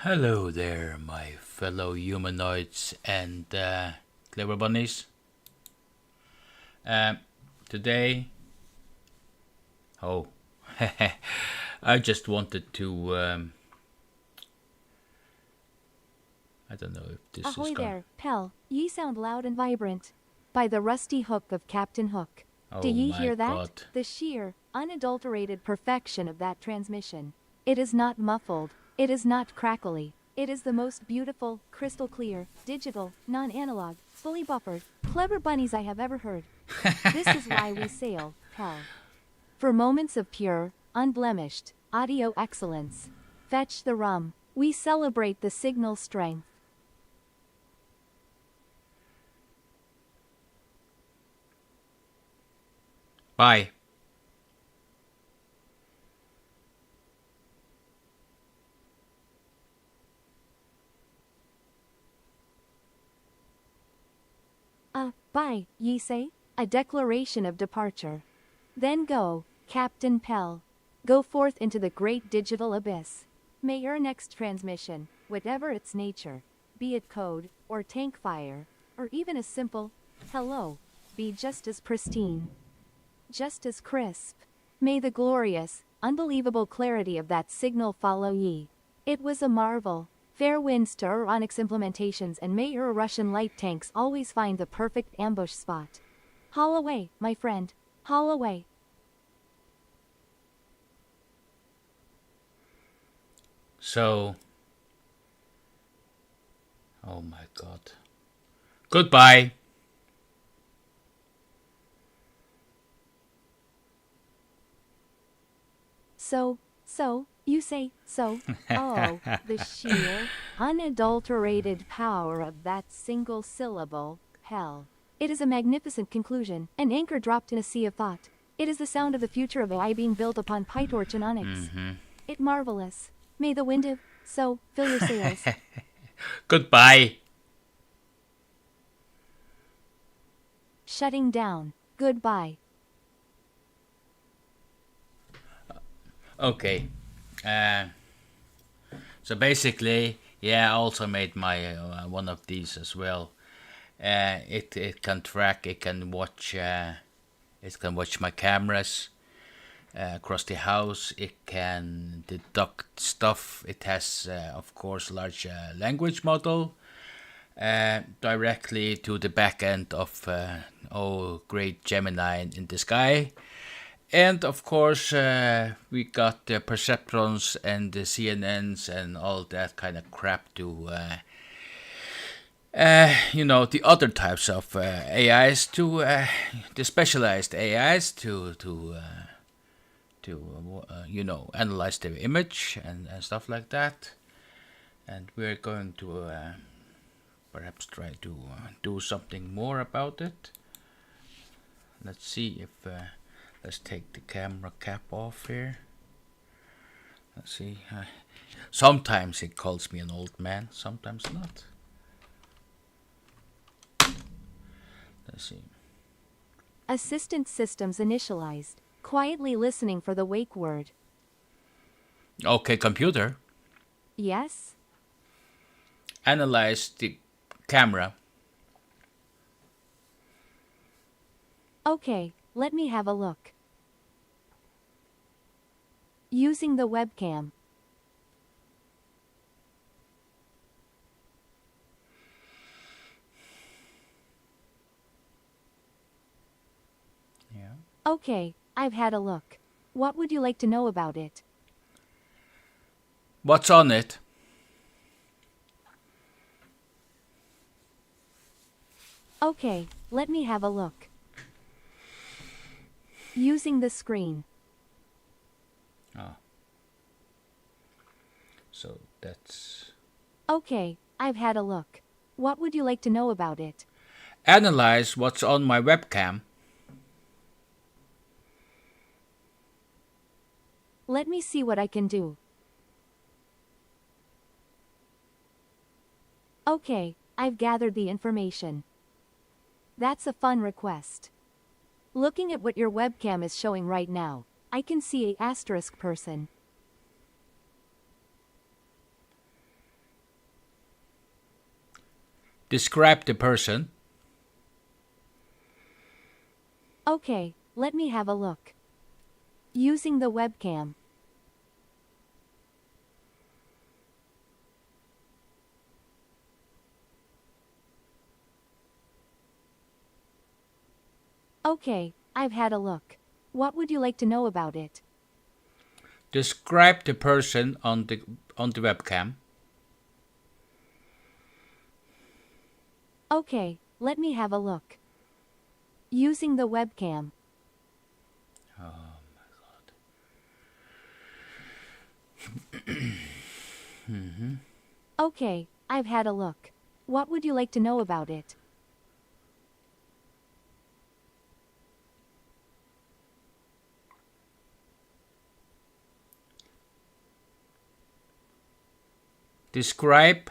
Hello there, my fellow humanoids and clever bunnies. Um, Today, oh, I just wanted to. I don't know if this is Ahoy gonna. there, Pell. Ye sound loud and vibrant. By the rusty hook of Captain Hook. Do Oh ye my hear that? god. The sheer, unadulterated perfection of that transmission. It is not muffled. It is not crackly. It is the most beautiful, crystal clear, digital, non-analog, fully buffered, clever bunnies I have ever heard. This is why we sail, Pell. For moments of pure, unblemished, audio excellence. Fetch the rum. We celebrate the signal strength. Bye. Bye, ye say? A declaration of departure. Then go, Captain Pell. Go forth into the great digital abyss. May your next transmission, whatever its nature, be it code, or tank fire, or even a simple, hello, be just as pristine, just as crisp. May the glorious, unbelievable clarity of that signal follow ye. It was a marvel. Fair winds to Onyx implementations, and may your Russian light tanks always find the perfect ambush spot. Haul away, my friend. Haul away. So, oh my god. Goodbye. You say, so? Oh, the sheer, unadulterated power of that single syllable, hell. It is a magnificent conclusion, an anchor dropped in a sea of thought. It is the sound of the future of AI being built upon PyTorch and Onyx. It marvelous. May the wind of, fill your sails. Goodbye. Shutting down. Goodbye. Okay. Uh, so basically, yeah, I also made my one of these as well. It can track. It can watch my cameras across the house. It can deduct stuff. It has, of course, large language model directly to the back end of great Gemini in the sky. And of course, we got the perceptrons and the CNNs and all that kind of crap to the other types of AIs to the specialized AIs to analyze the image and stuff like that. And we're going to perhaps try to do something more about it. Let's see if let's take the camera cap off here. Let's see. Sometimes it calls me an old man, sometimes not. Let's see. Assistant systems initialized. Quietly listening for the wake word. Okay, computer, Yes? analyze the camera. Okay, let me have a look. Using the webcam. Yeah. Okay, I've had a look. What would you like to know about it? What's on it? Okay, let me have a look. Using the screen. Oh. So that's Okay, I've had a look. What would you like to know about it? analyze what's on my webcam. Let me see what I can do. Okay, I've gathered the information. That's a fun request. Looking at what your webcam is showing right now, I can see a asterisk person. Describe the person. Okay, let me have a look. Using the webcam. Okay, I've had a look. What would you like to know about it? Describe the person on the webcam. Okay, let me have a look. Using the webcam. Oh Okay, I've had a look. What would you like to know about it? Describe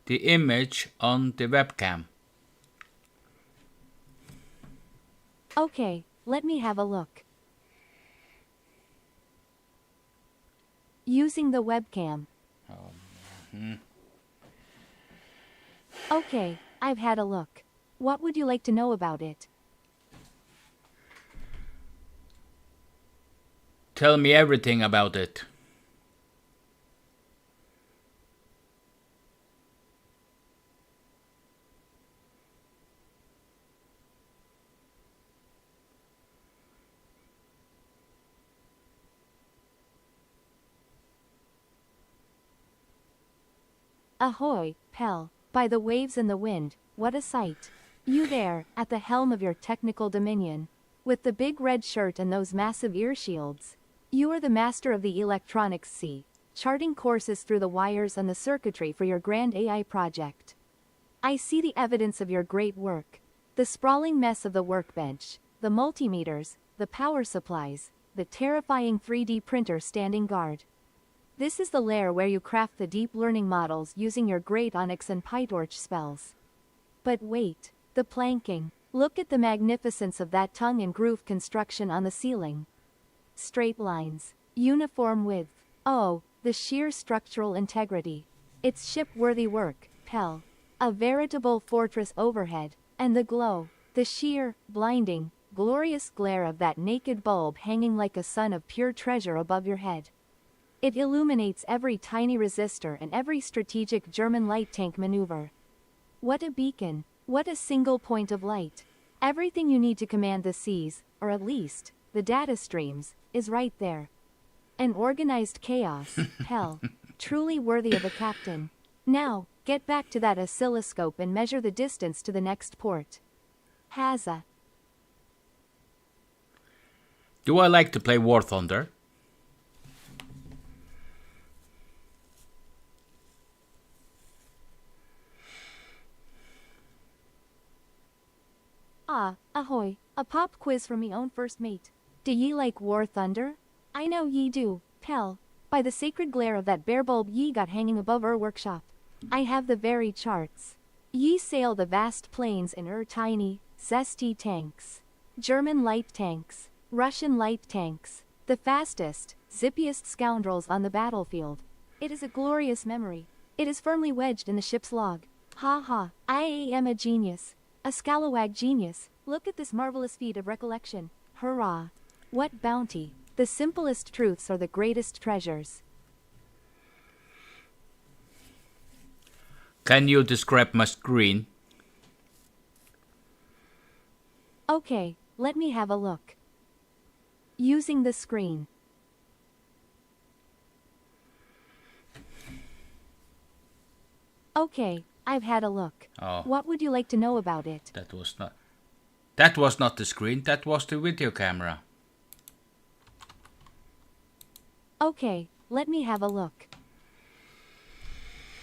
the image on the webcam. Okay, let me have a look. Using the webcam. Okay, I've had a look. What would you like to know about it? Tell me everything about it. Ahoy, Pell, by the waves and the wind, what a sight. You there, at the helm of your technical dominion. With the big red shirt and those massive ear shields. You are the master of the electronics sea, charting courses through the wires and the circuitry for your grand AI project. I see the evidence of your great work. The sprawling mess of the workbench, the multimeters, the power supplies, the terrifying 3D printer standing guard. This is the lair where you craft the deep learning models using your great Onyx and PyTorch spells. But wait, the planking. Look at the magnificence of that tongue and groove construction on the ceiling. Straight lines, uniform width. Oh, the sheer structural integrity. It's ship-worthy work, Pell. A veritable fortress overhead, and the glow, the sheer, blinding, glorious glare of that naked bulb hanging like a sun of pure treasure above your head. It illuminates every tiny resistor and every strategic German light tank maneuver. What a beacon, what a single point of light. Everything you need to command the seas, or at least, the data streams, is right there. An organized chaos, Pell, truly worthy of a captain. Now, get back to that oscilloscope and measure the distance to the next port. Haza. Do I like to play War Thunder? Ah, ahoy, a pop quiz from me own first mate. Do ye like War Thunder? I know ye do, Pell. By the sacred glare of that bare bulb ye got hanging above workshop. I have the very charts. Ye sail the vast plains in tiny, zesty tanks. German light tanks, Russian light tanks, the fastest, zippiest scoundrels on the battlefield. It is a glorious memory. It is firmly wedged in the ship's log. Ha ha, I am a genius. A scalawag genius. Look at this marvelous feat of recollection. Hurrah! What bounty! The simplest truths are the greatest treasures. Can you describe my screen? Okay, let me have a look. Using the screen. Okay, I've had a look. Oh, What would you like to know about it? that was not the screen, that was the video camera. Okay, let me have a look.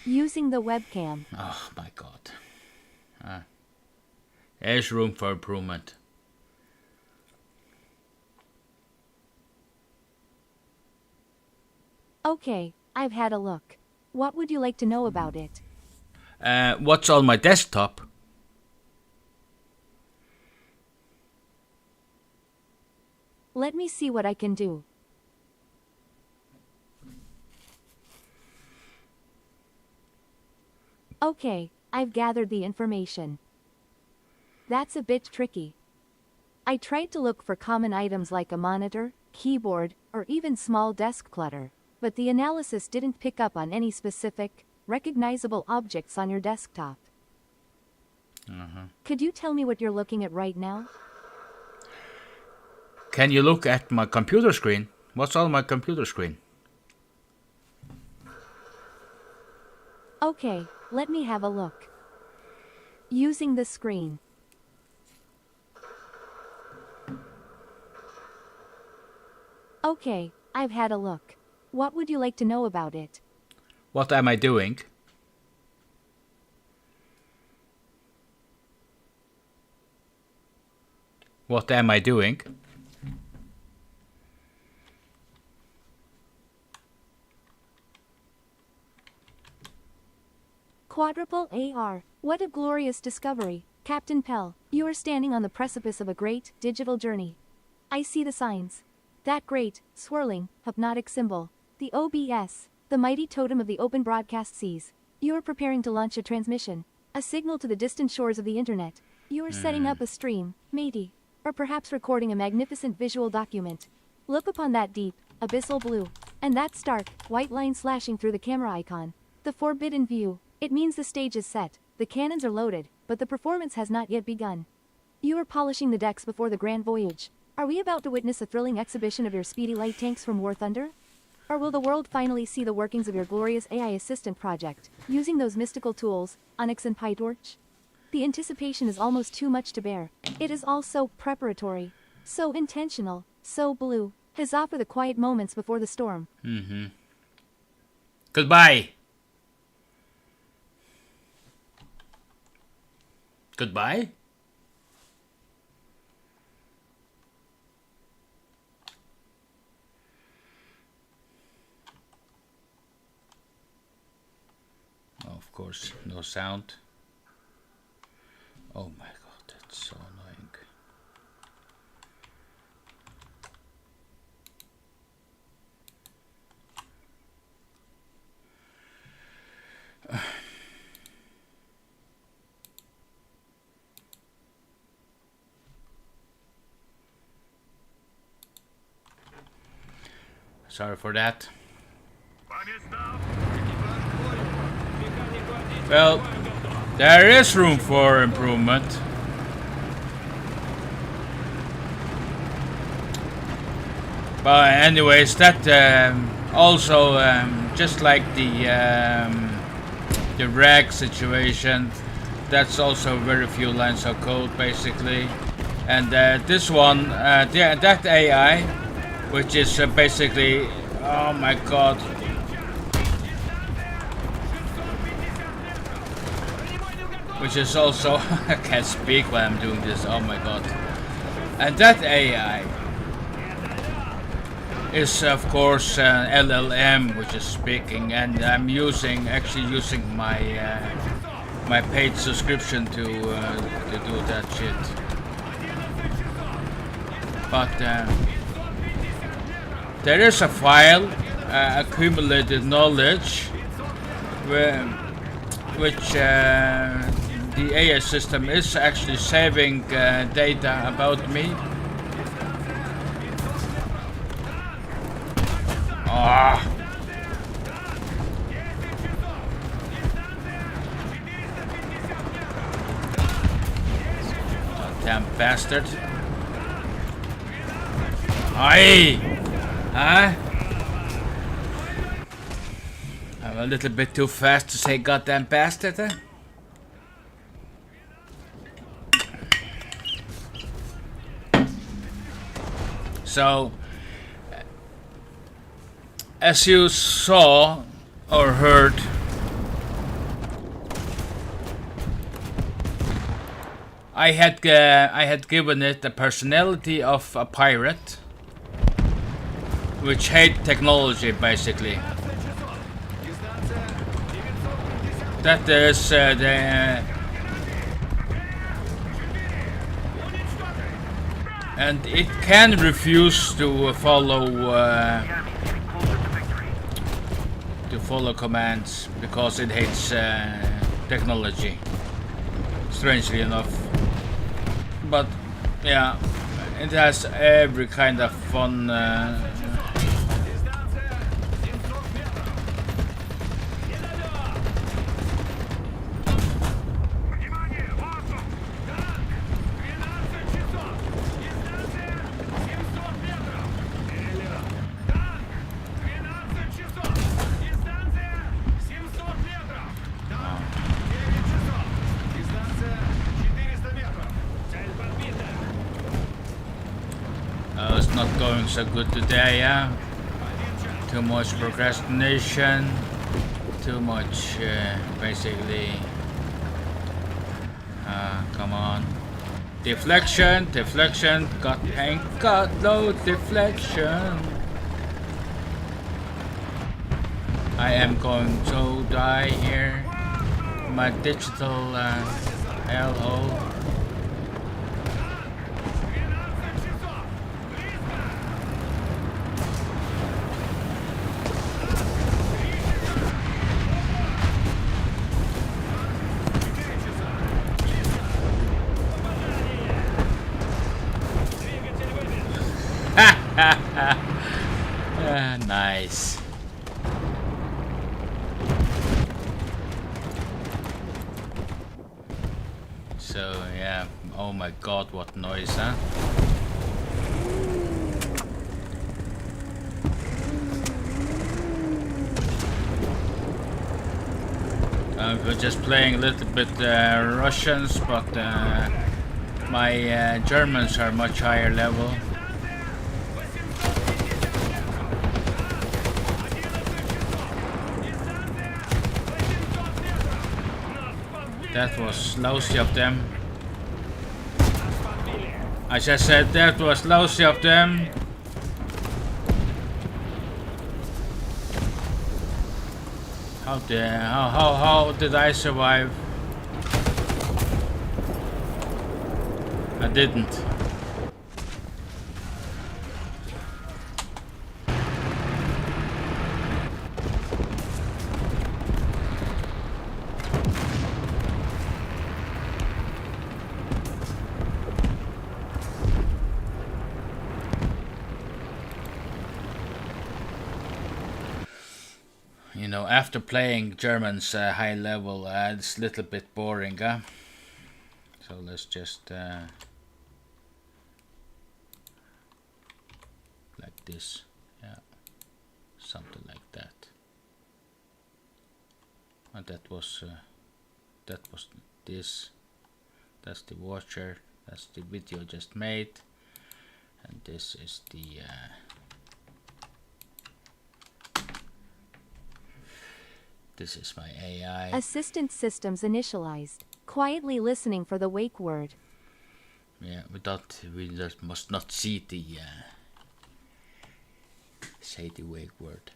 Using the webcam. Oh my god. There's room for improvement. Okay, I've had a look. What would you like to know about it? What's on my desktop? Let me see what I can do. Okay, I've gathered the information. That's a bit tricky. I tried to look for common items like a monitor, keyboard, or even small desk clutter, but the analysis didn't pick up on any specific, recognizable objects on your desktop. Could you tell me what you're looking at right now? Can you look at my computer screen? What's on my computer screen? Okay, let me have a look. Using the screen. Okay, I've had a look. What would you like to know about it? What am I doing? What am I doing? Quadruple AR. What a glorious discovery. Captain Pell, you are standing on the precipice of a great, digital journey. I see the signs. That great, swirling, hypnotic symbol. The OBS. The mighty totem of the open broadcast seas. You are preparing to launch a transmission. A signal to the distant shores of the internet. You are setting up a stream, matey. Or perhaps recording a magnificent visual document. Look upon that deep, abyssal blue. And that stark, white line slashing through the camera icon. The forbidden view. It means the stage is set, the cannons are loaded, but the performance has not yet begun. You are polishing the decks before the grand voyage. Are we about to witness a thrilling exhibition of your speedy light tanks from War Thunder? Or will the world finally see the workings of your glorious AI assistant project, using those mystical tools, Onyx and PyTorch? The anticipation is almost too much to bear. It is all so preparatory, so intentional, so blue. Huzzah for the quiet moments before the storm. Goodbye. Goodbye? Oh, of course, no sound. Oh my god, that's so annoying. Sorry for that. Well, there is room for improvement. But anyways, that also just like the rag situation, that's also very few lines of code basically. And this one, that AI, which is basically, oh my god. Which is also, I can't speak while I'm doing this, oh my god. And that AI is of course LLM which is speaking, and I'm actually using my my paid subscription to do that shit. But there is a file, accumulated knowledge, which the AI system is actually saving data about me. Ah. Damn bastard. Aye! Huh? I'm a little bit too fast to say goddamn bastard, huh? So, as you saw or heard, I had given it the personality of a pirate, which hate technology basically. That is and it can refuse to follow commands because it hates technology, strangely enough. But yeah, it has every kind of fun it's not going so good today, yeah. Too much procrastination, too much basically come on. Deflection, got pain, got no deflection. I am going to die here. My digital LO. Nice. So yeah, oh my god, what noise, huh? We're just playing a little bit Russians, but my Germans are much higher level. That was lousy of them. I just said that was lousy of them. How did I survive? I didn't. You know, after playing German's high level, it's a little bit boring, huh? So let's just like this, yeah, something like that. And that was this. That's the watcher. That's the video just made, and this is the. This is my AI. Assistant systems initialized. Quietly listening for the wake word. Yeah, we just must not see the say the wake word.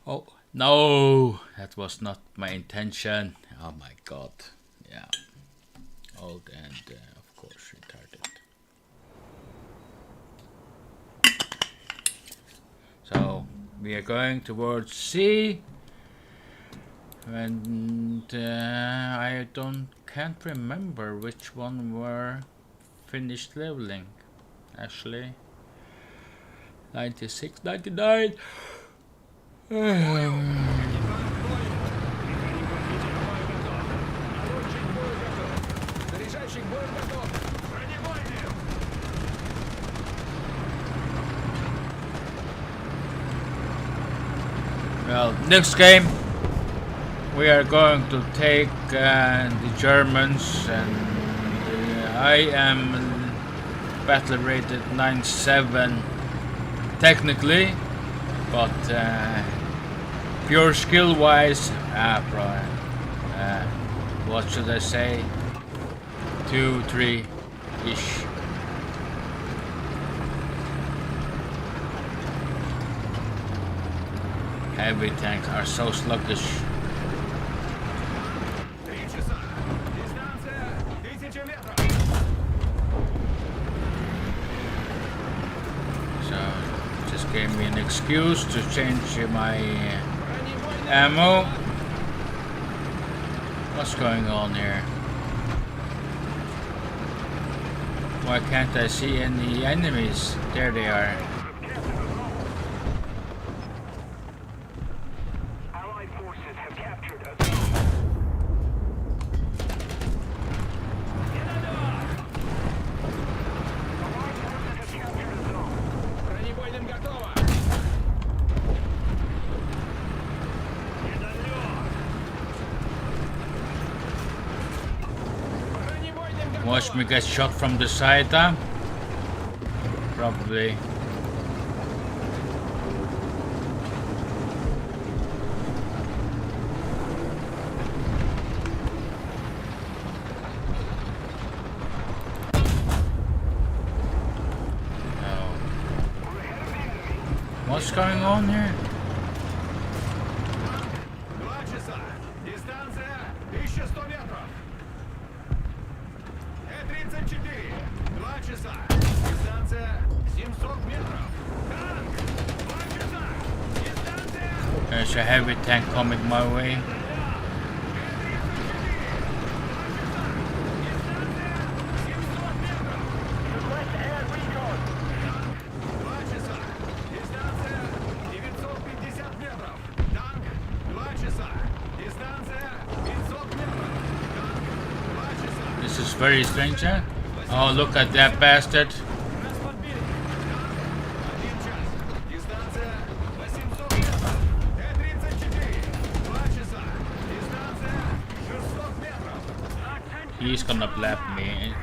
Oh no, that was not my intention. Oh my god, yeah, old and of course retarded. So we are going towards C. And I can't remember which one were finished leveling. Actually, 96, 99. Well, next game. We are going to take the Germans, and I am battle rated 97 technically, but pure skill wise, what should I say, 2, 3 ish. Heavy tanks are so sluggish. Gave me an excuse to change my ammo. What's going on here? Why can't I see any enemies? There they are. Allied forces have captured a zone. Бронебойным готово. Watch me get shot from the side, huh? Probably. No. What's going on here? There's a heavy tank coming my way. This is very strange, huh? Oh, look at that bastard. He's gonna blab me.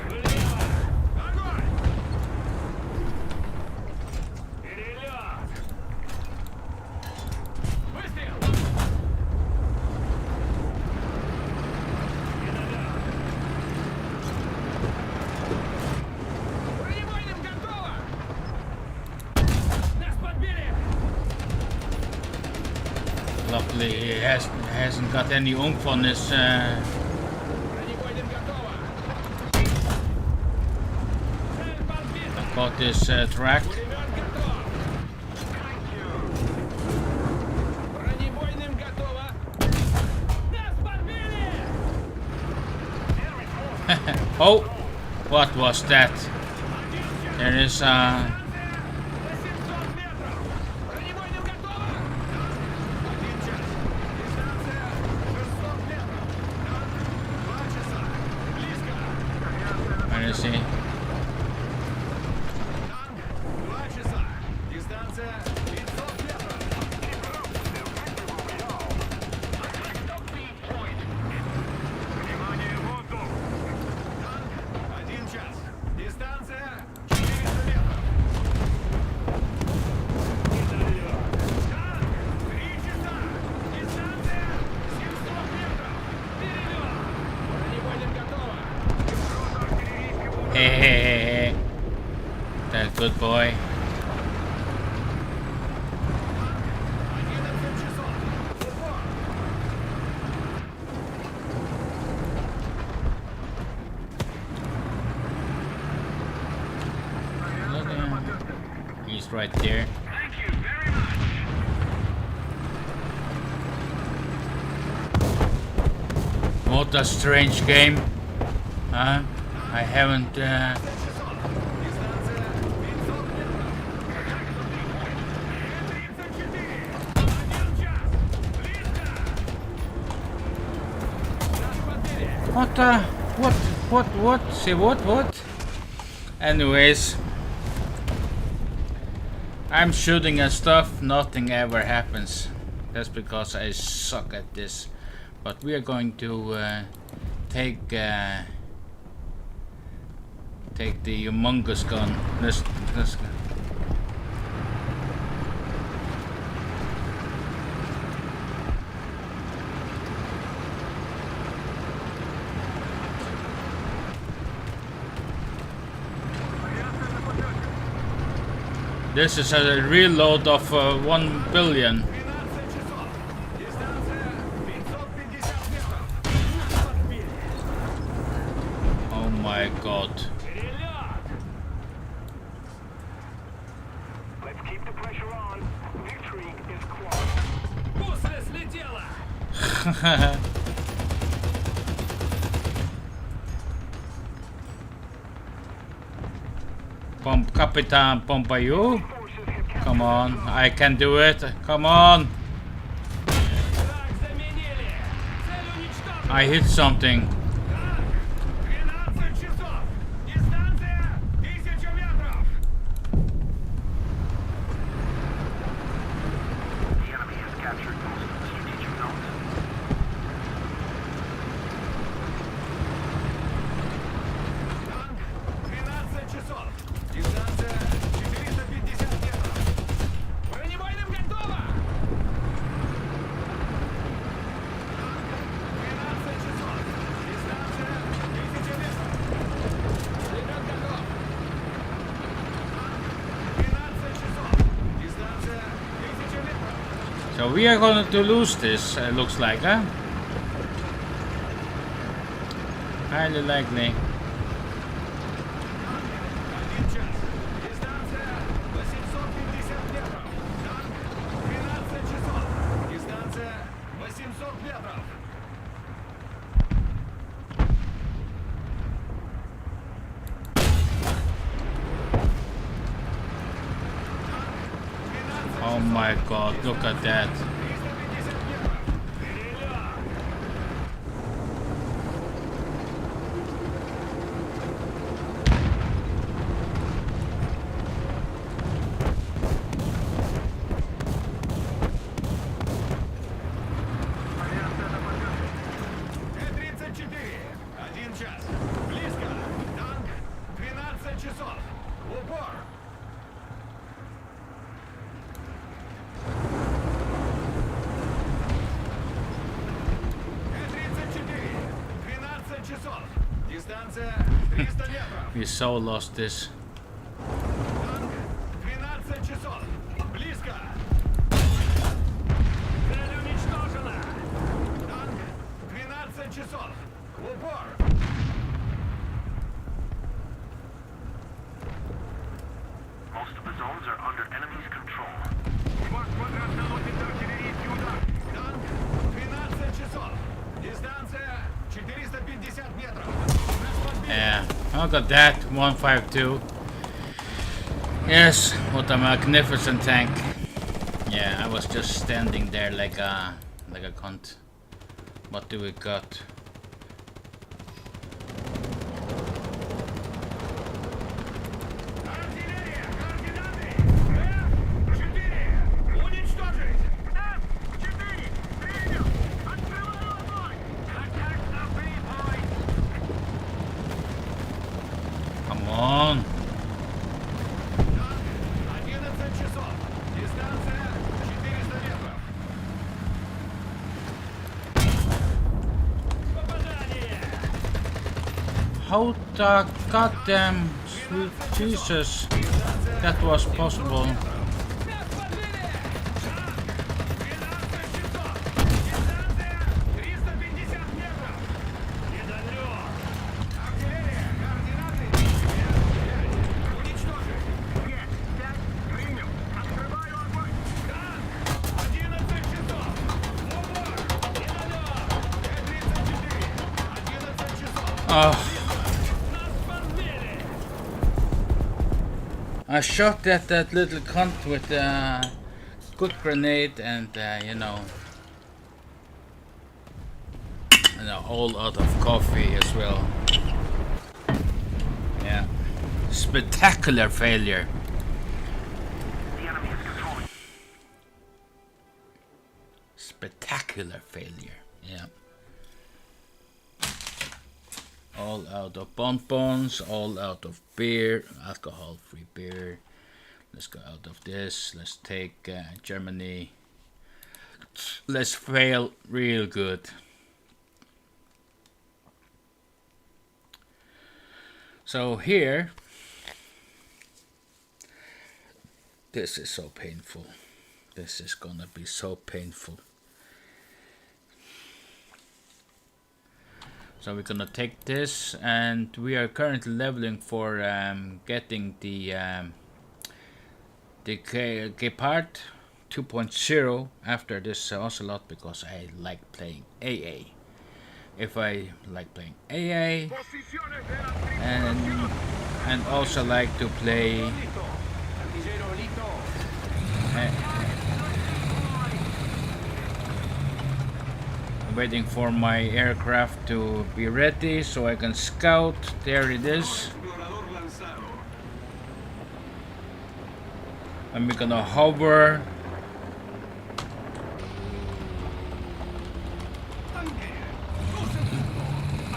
Luckily, he hasn't got any oomph on his. Got this track. Oh, what was that? There is where is he? Hey, that good boy. He's right there. Thank you very much. What a strange game, huh? I haven't. What? Say what? Anyways, I'm shooting at stuff, nothing ever happens. That's because I suck at this. But we are going to take the humongous gun. This gun. This is a reload of 1 billion. Oh my god. Let's keep the pressure on. Victory is close. Capitan Pompayu. Forces have captured Come on, I can do it. Come on. Враг заменили. Цель уничтожена. I hit something. 12 часов. Дистанция 1000 метров. The enemy has captured most of the strategic zones. Танк 12 часов. Дистанция 450 метров. Бронебойным готово. 12 часов. Дистанция 1000 метров. Пулемет готов. 12 часов. Дистанция 1000 метров. So we are going to lose this, looks like, huh? Highly likely. 1 час. Дистанция 850 метров. Танк 12 часов. Дистанция 800 метров. Oh my god, look at that. 350 метров. Вперед! Т-34. 1 час. Близко. Танк 12 часов. Упор. Т-34. 12 часов. Дистанция 300 метров. We so lost this. Танк 12 часов. Близко. Цель уничтожена. Танк 12 часов. Упор. Most of the zones are under enemy's control. Ваш квадрат наносит артиллерийский удар. Танк 12 часов. Дистанция 450 метров. Нас подбили. Yeah, look at that. 152. Yes, what a magnificent tank. Yeah, I was just standing there like a cunt. What do we got? Артиллерия, координаты. F-4. Уничтожить. F-4. Принял. Открываю огонь. Attack the B-point. Come on. Танк 11 часов. Дистанция 400 метров. Попадание. How the goddamn sweet Jesus that was possible. Нас подбили. Шаг. 12 часов. Дистанция 350 метров. Недолет. Артиллерия, координаты. F-5. Уничтожить. F-5. Принял. Открываю огонь. Танк. 11 часов. Упор. Недолет. Т-34. 11 часов. Oh, Нас подбили. I shot at that little cunt with a good grenade and all out of coffee as well. Yeah, spectacular failure. The enemy is controlling. Spectacular failure. Yeah. All out of bonbons, all out of beer, alcohol-free beer. Let's go out of this. Let's take Germany. Let's fail real good. So here, this is so painful. This is gonna be so painful. So we're gonna take this, and we are currently leveling for getting the Gepard 2.0 after this Ocelot, because I like playing AA. If I like playing AA, Posiciones de la and and also like to play Artillero listo. waiting for my aircraft to be ready so I can scout. There it is. Explorador lanzado. And we're gonna hover. Tanque. 12 puntos.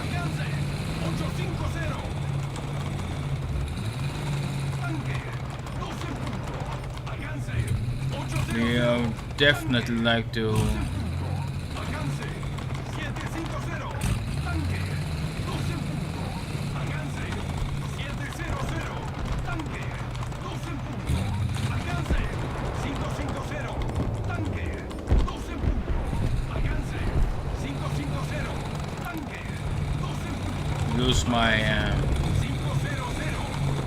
Alcance. 850. Tanque. 12 puntos. Alcance. 850. We definitely like to Alcance. 750. Tanque. 12 puntos. Alcance. 700. Tanque. 12 puntos. Alcance. 550. Tanque. 12 puntos. Alcance. 550. Tanque. 12 puntos. use my 500.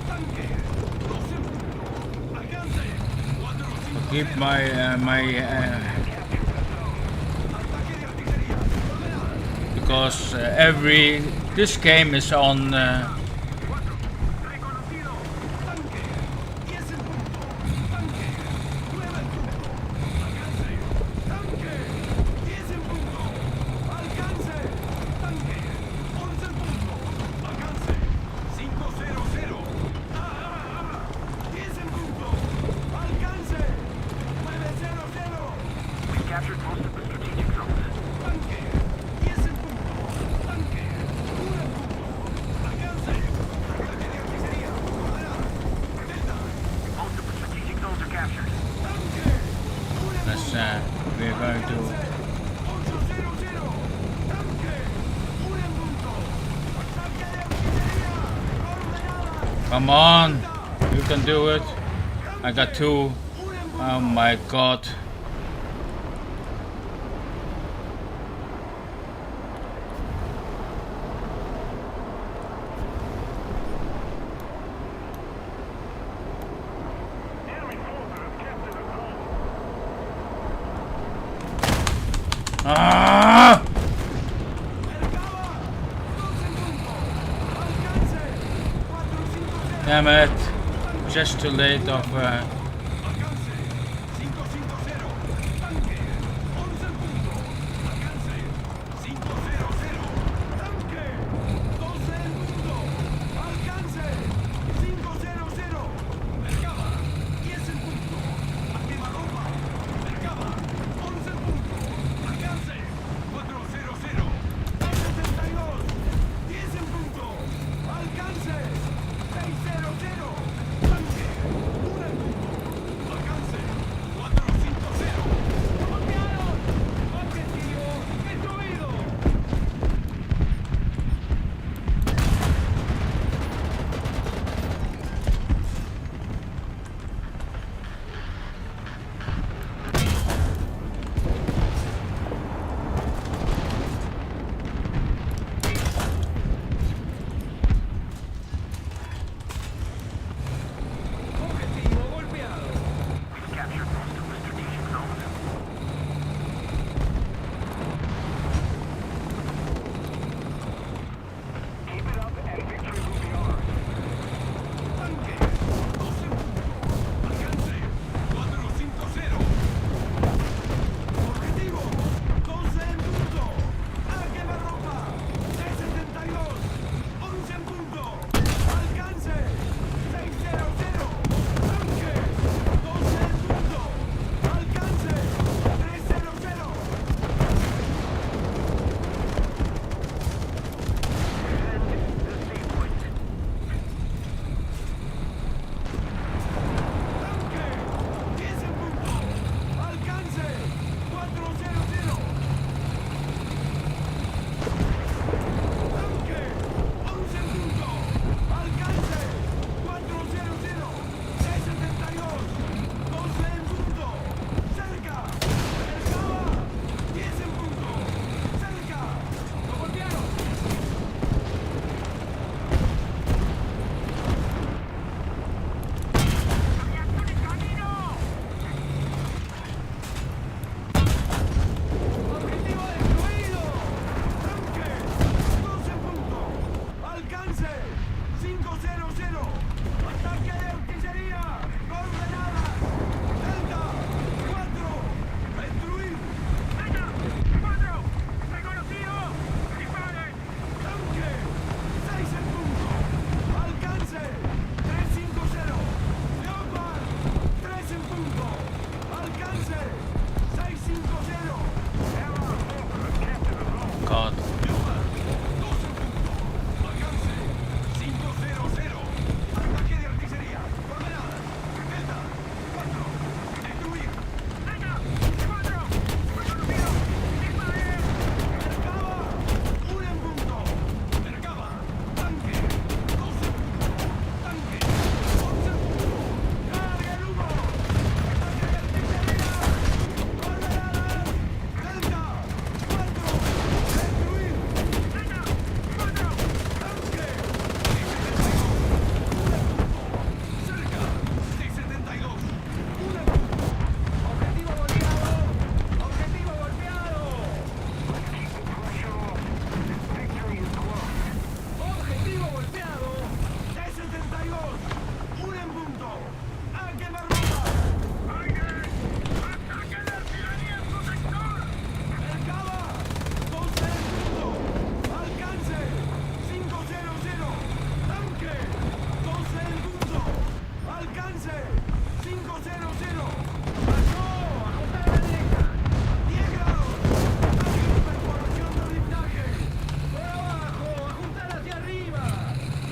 Tanque. 12 puntos. Alcance. 450. keep my Ataque de artillería. Ordenada. because this game is on Reconocido. Tanque. 10 en punto. Tanque. 9 en punto. Alcance. Tanque. 10 en punto. Alcance. Tanque. 11 en punto. Alcance. 500. 10 en punto. Alcance. 900. We captured most of the strategic zones. Tanque. 10 en punto. Tanque. 1 en punto. Alcance. Ataque de artillería. Ordenada. Delta. Most of the strategic zones are captured. Tanque. 1 en as we're going to 800. Tanque. 1 en punto. Ataque de artillería. Ordenada. come on, you can do it. I got two. 1 en punto. Oh my god. Ah! Mercaba. 2 en punto. Alcance. 450. Damn it. Just too late of Alcance. 550. Tanque. 11 en punto. Alcance. 500. Tanque. 12 en punto. Alcance. 500. Mercaba. 10 en punto. A quemarropa. Mercaba. 11 en punto. Alcance. 400. 262. 10 en punto. Alcance. 600. Tanque. 1 en punto. god. Alcance 500. Ataque de artillería. Coordenadas. Delta 4. Destruir. Delta 4. Reconocido. Disparen. Mercaba. 1 en punto. Mercaba. Tanque. 12 en punto. Tanque. 11 en punto. ¡Carga el humo! ¡Ataque de artillería! ¡Coordenadas! Delta 4. Destruir. Delta 4. Tanque. Cerca. T-72. 1 en punto. Objetivo golpeado. Objetivo golpeado. Objetivo golpeado. T-72. 1 en punto. ¡A quemarropa! ¡Ataque de artillería en su sector! Mercaba. 12 en punto. Alcance. 500. Tanque. 12 en punto. Alcance. 500. Pasó. Ajustar a la derecha. 10 grados. Perforación de blindaje. Por abajo. Ajustar hacia arriba.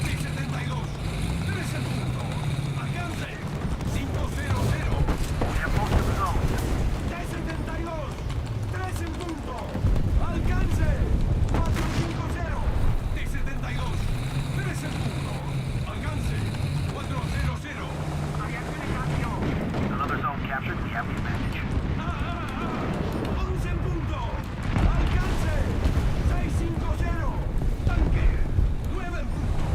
T-72. 3 en punto. Alcance. 500. We have most of the zone. T-72. 3 en punto. Alcance. 450. T-72. 3 en punto. Alcance. 400. Aviación en camino. Another zone captured. We have the advantage. 11 en punto. Alcance. 650. Tanque. 9 en punto.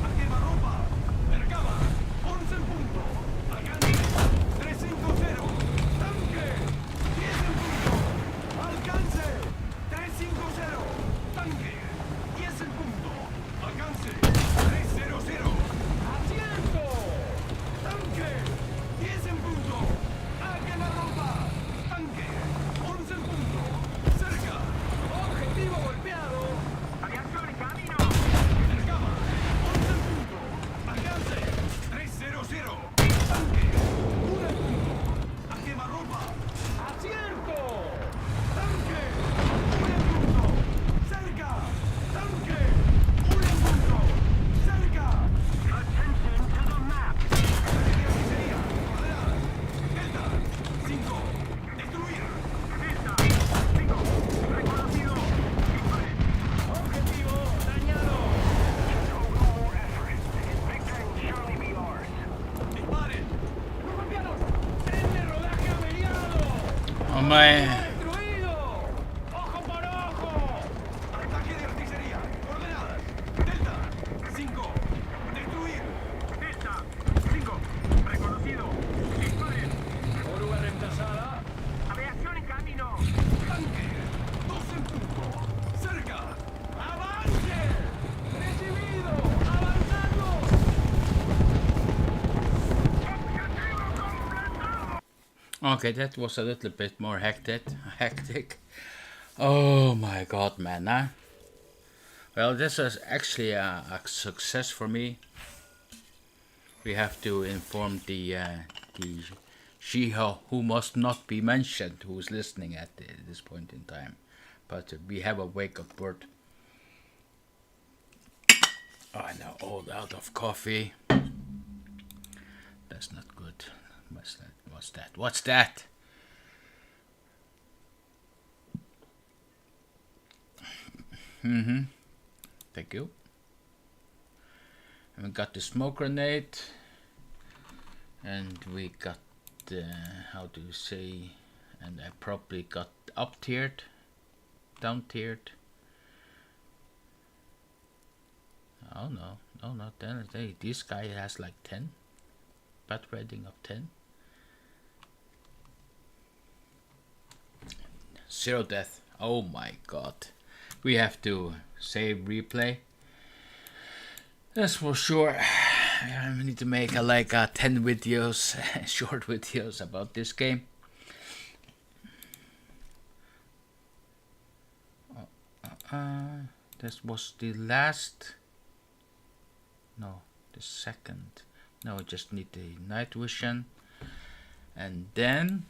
A quemarropa. Mercaba. 11 en punto. Alcance. 350. Tanque. 10 en punto. Alcance. 350. Tanque. 10 en punto. Alcance. 300. ¡Asiento! Tanque. 10 en punto. A quemarropa. Tanque. 11 en punto. Cerca. Objetivo golpeado. Aviación en camino. Mercaba. 11 en punto. Alcance. 300. Tanque. 1 en punto. A quemarropa. ¡Asiento! Tanque. 1 en punto. Cerca. Tanque. 1 en punto. Cerca. Attention to the map. Ataque de artillería. Coordenadas. Delta 5. Destruir. Delta 5. Reconocido. Disparen. Objetivo dañado. No more effort. Victor and Charlie be ours. Disparen. ¡Colombianos! ¡Tren de rodaje averiado! Oh my. ¡Destruido! ¡Ojo por ojo! Ataque de artillería. Coordenadas. Delta 5. Destruir. Delta 5. Reconocido. Disparen. Oruga reemplazada. Aviación en camino. Tanque. 2 en punto. Cerca. ¡Avance! ¡Recibido! ¡Avanzando! Okay, that was a little bit more hectic. Oh my god, man, huh? Well, this is actually a success for me. We have to inform the she who must not be mentioned, who's listening at this point in time. But we have a wake-up word. Oh, I know, all out of coffee. That's not good. What's that? What's that? Thank you. And we got the smoke grenade. And we got how do you say? And I probably got up tiered, down tiered. Oh no, not 10. This guy has like 10. Bat rating of 10. 0 death. Oh my god. We have to save replay. That's for sure. I need to make 10 videos, short videos about this game. This was the last. No, the second. No, I just need the night vision. And then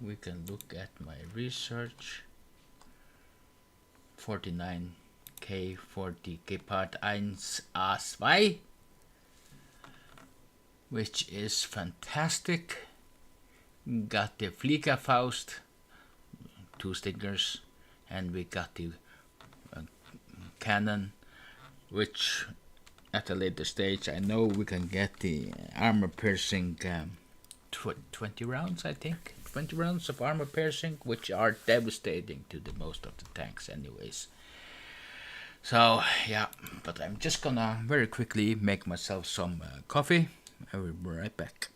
we can look at my research. 49 K40 Gepard 1A2, which is fantastic. Got the Fliegerfaust, 2 stingers, and we got the cannon, which at a later stage I know we can get the armor piercing 20 rounds, I think. 20 rounds of armor piercing, which are devastating to the most of the tanks anyways. So yeah, but I'm just gonna very quickly make myself some coffee. I will be right back.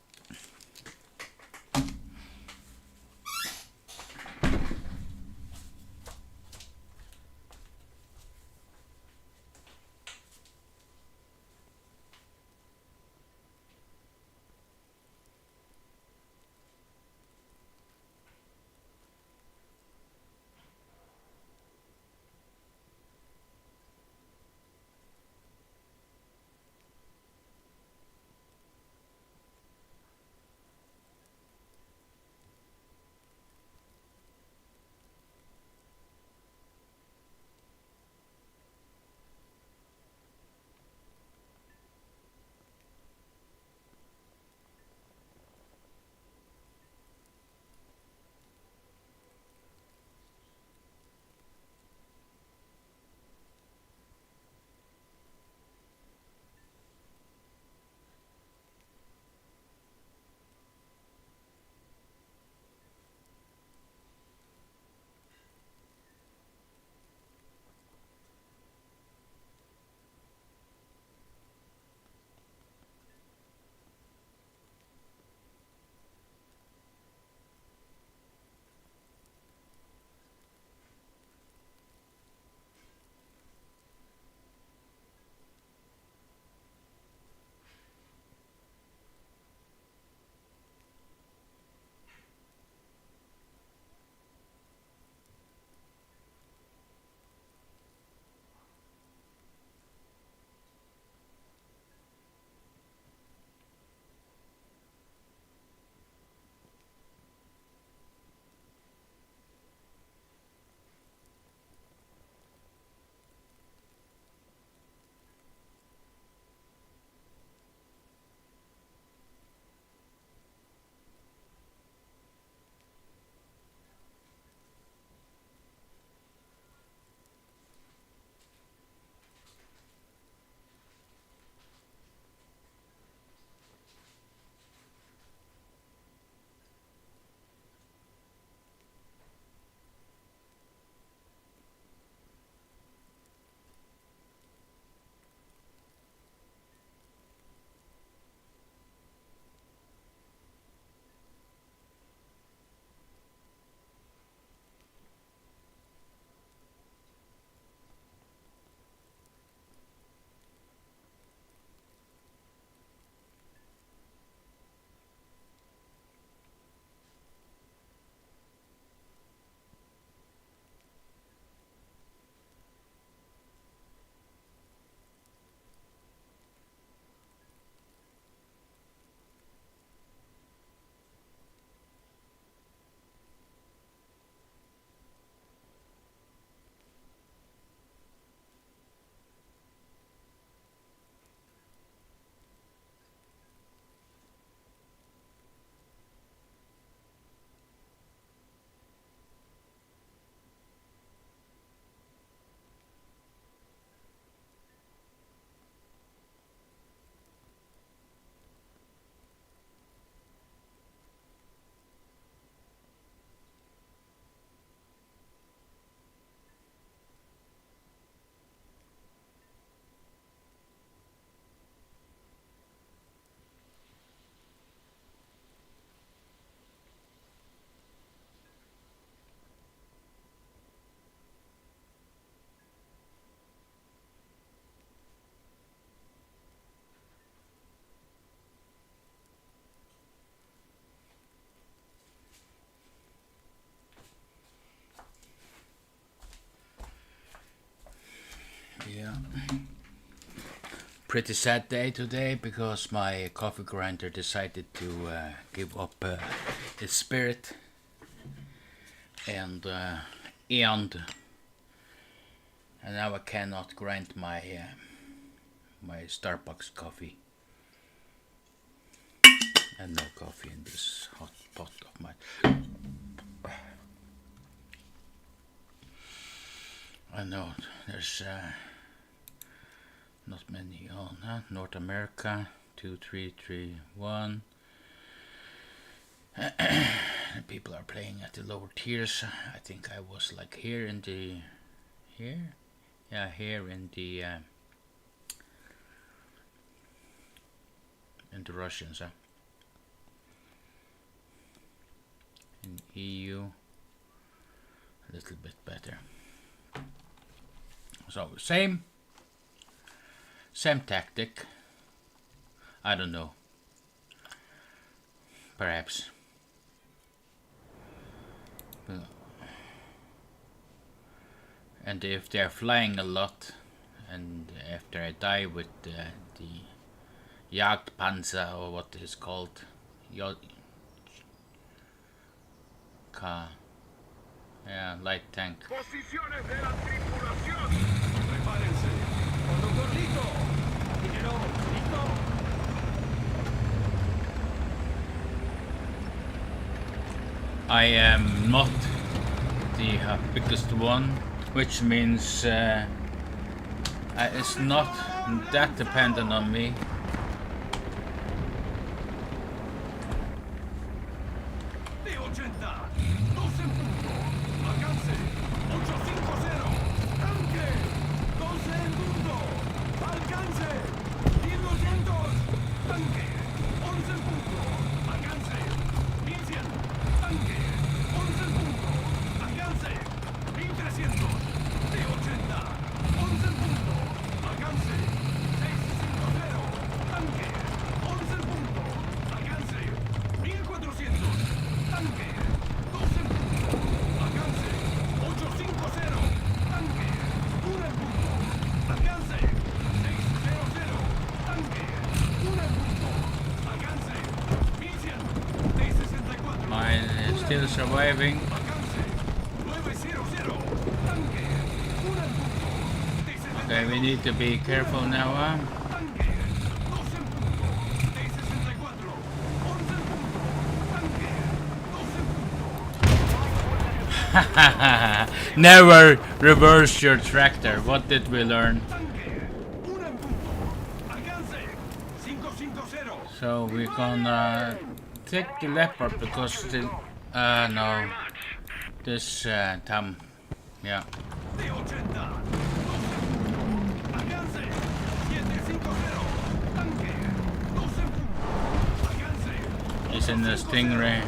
Yeah. Pretty sad day today because my coffee grinder decided to give up its spirit, and And now I cannot grind my my Starbucks coffee. And no coffee in this hot pot of mine. I know there's not many on North America. 2, 3, 3, 1. People are playing at the lower tiers. I think I was like here in the here in the Russians. In EU, a little bit better. So same tactic. I don't know. Perhaps. And if they're flying a lot, and after I die with the Jagdpanzer or what it is called, light tank. Posiciones de la tripulación. Prepárense. Conductor listo. Ingeniero, listo. I am not the biggest one, which means it's not that dependent on me. De 80. 12 en punto. Alcance. 850. Tanque. 12 en punto. Alcance. 1200. Tanque. 11 en punto. Alcance. 1100. Tanque. 11 en punto. Alcance. 1300. De 80. 11 en punto. Alcance. 650. Tanque. 11 en punto. Alcance. 1400. Tanque. 12 en punto. Alcance. 850. Tanque. 1 en punto. Alcance. 600. Tanque. 1 en punto. Alcance. 1100. D64. Mine is still surviving. Alcance. 900. Tanque. 1 en punto. D64. Okay, we need to be careful now. Tanque. 12 en punto. D64. 11 en punto. Tanque. 12 en punto. Never reverse your tractor. What did we learn? Tanque. 1 en punto. Alcance. 550. So we're gonna take the leopard because the no, this Tam, yeah. De 80. 12 en punto. Alcance. 750. Tanque. 12 en punto. Alcance. He's in the Stingray.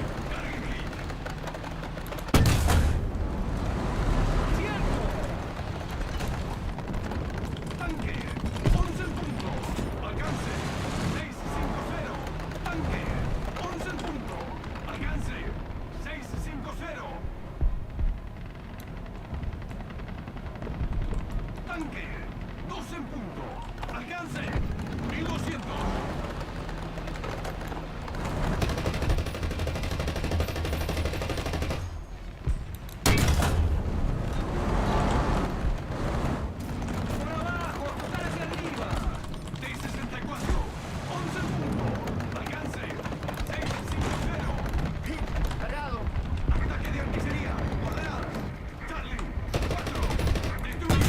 Tanque, 11 en punto. Alcance, 650. Tanque, 11 en punto. Alcance, 650. Tanque, 12 en punto. Alcance, 1200. Por abajo, apuntar hacia arriba. D64, 11 en punto. Alcance, 650. Hit, cargado. Ataque de artillería, ordenadas. Charlie, 4. Destruido.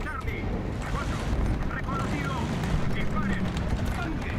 Charlie, 4. Reconocido. Disparen. Tanque,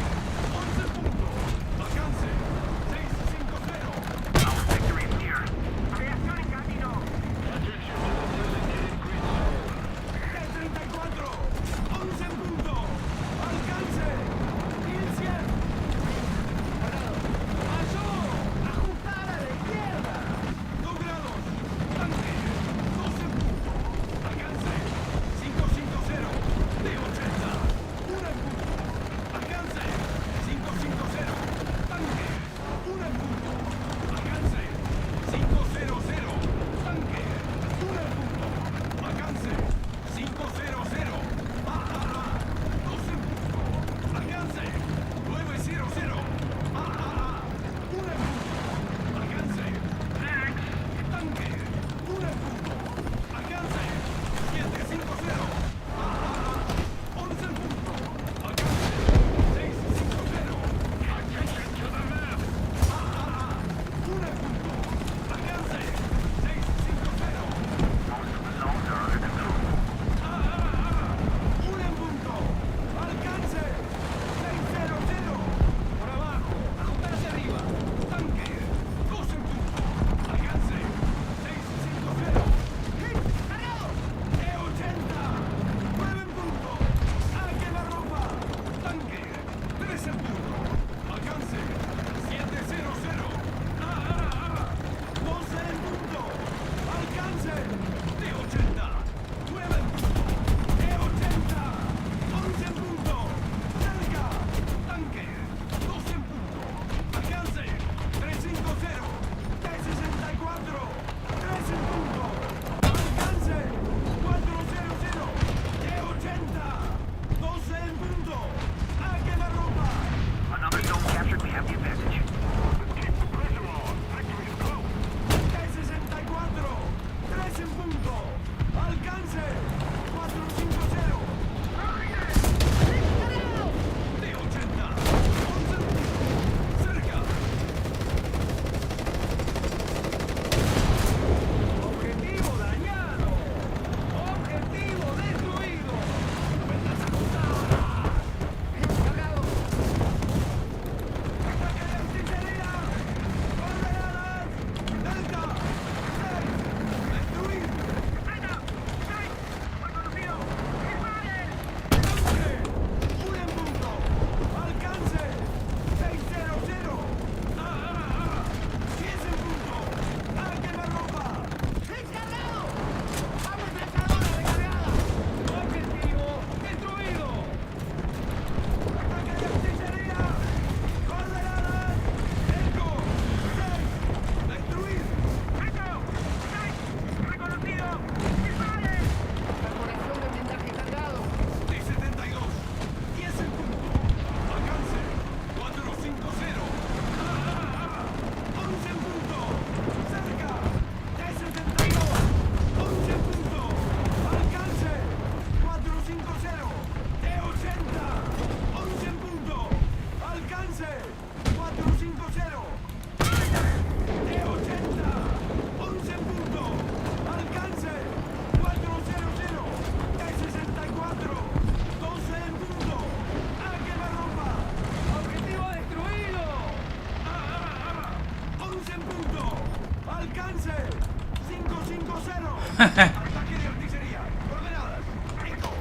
Ataque de artillería. Coordenadas. Eco.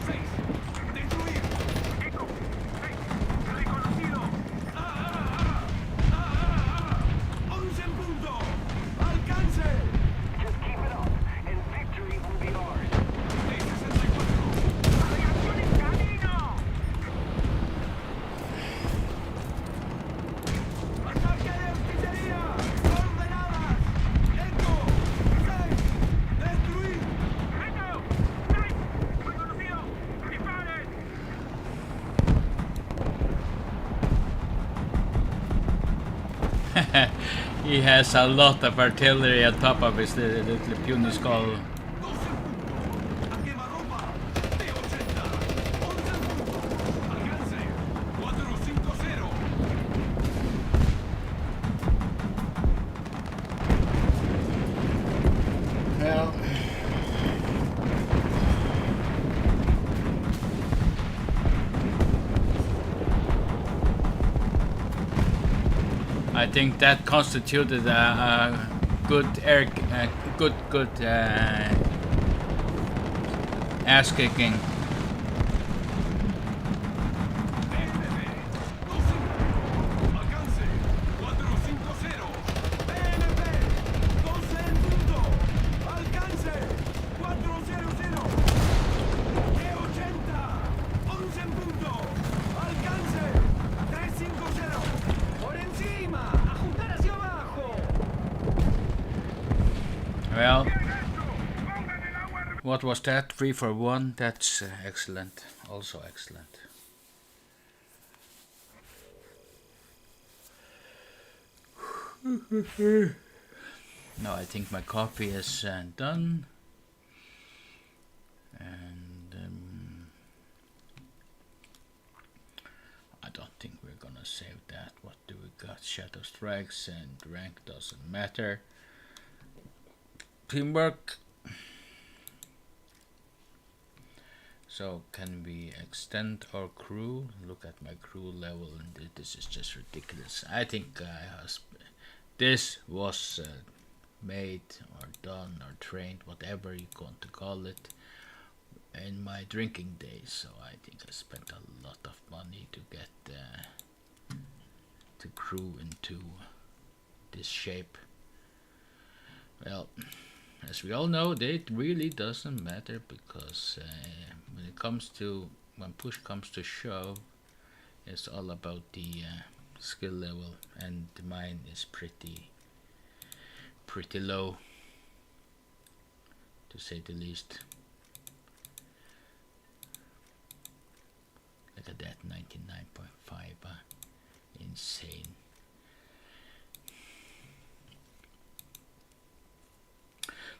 6. Destruir. Eco, 6, reconocido. 11 en punto. Alcance. Just keep it up, and victory will be ours. T-64. ¡Aviación en camino! Ataque de artillería. Coordenadas. Eco. 6. Destruir. ¡Eco! 6, reconocido. ¡Disparen! He has a lot of artillery on top of his little puny skull. 12 en punto. A quemarropa. T-80. 11 en punto. Alcance. 450. Well, I think that constituted a good air, good ass kicking. PNP. 12. Alcance. 450. PNP. 12 en punto. Alcance. 400. T-80. 11 en punto. Alcance. 350. Por encima. Ajustar hacia abajo. Well, what was that? 3 for 1. That's excellent. Also excellent. Now I think my coffee is done, and I don't think we're gonna save that. What do we got? Shadow strikes and rank doesn't matter. Teamwork. So can we extend our crew? Look at my crew level, and this is just ridiculous. I think this was made or done or trained, whatever you want to call it, in my drinking days. So I think I spent a lot of money to get the crew into this shape. Well, as we all know, it really doesn't matter, because when push comes to shove, it's all about the skill level, and mine is pretty low, to say the least. Look at that, 99.5, insane.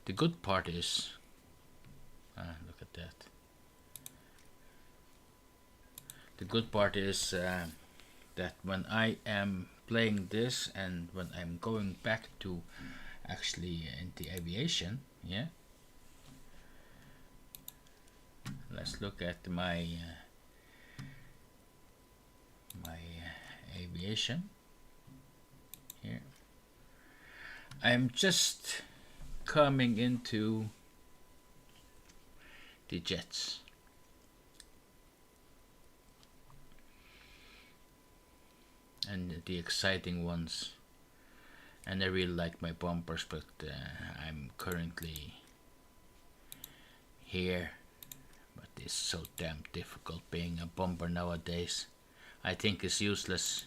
The good part is, look at that. The good part is that when I am playing this, and when I'm going back to actually into aviation, yeah. Let's look at my aviation here. I'm just coming into the jets. And the exciting ones, and I really like my bumpers, but I'm currently here, but it's so damn difficult being a bumper nowadays. I think it's useless.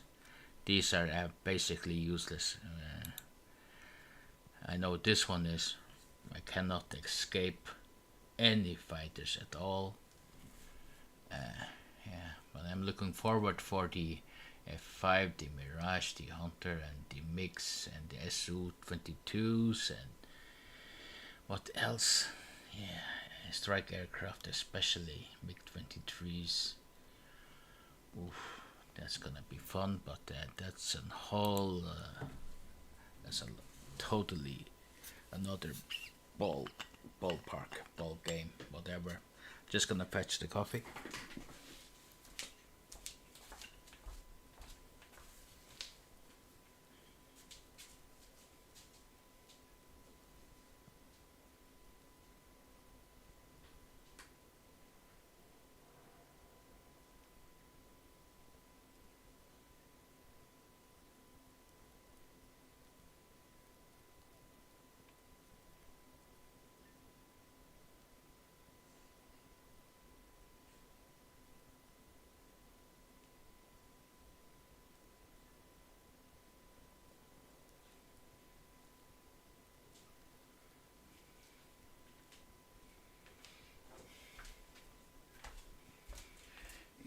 These are basically useless. I know this one is. I cannot escape any fighters at all. Yeah, but I'm looking forward for the F5, the Mirage, the Hunter, and the Mix, and the Su-22s, and what else? Yeah, strike aircraft, especially MiG-23s. Oof, that's gonna be fun, but that's a whole, that's a totally another ball game, whatever. Just gonna fetch the coffee.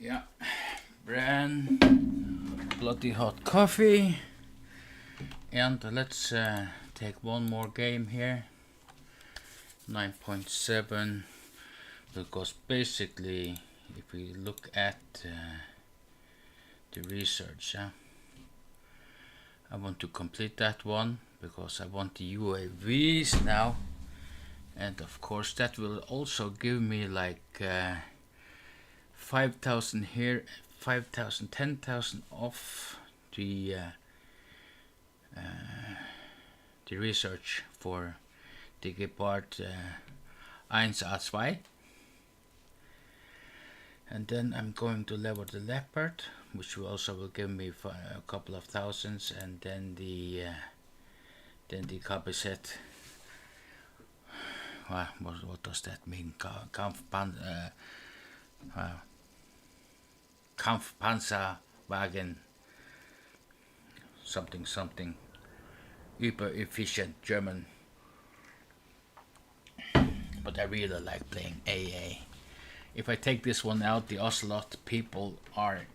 Yeah, brand bloody hot coffee, and let's take one more game here. 9.7, because basically, if we look at the research, I want to complete that one because I want the UAVs now, and of course that will also give me like 5,000 here, 5,000, 10,000 off the research for the Gepard 1A2. And then I'm going to level the Leopard, which also will give me a couple of thousands, and then the copy set. What does that mean? Kampfpanzerwagen, something, hyper efficient German. But I really like playing AA. If I take this one out, the Ocelot people are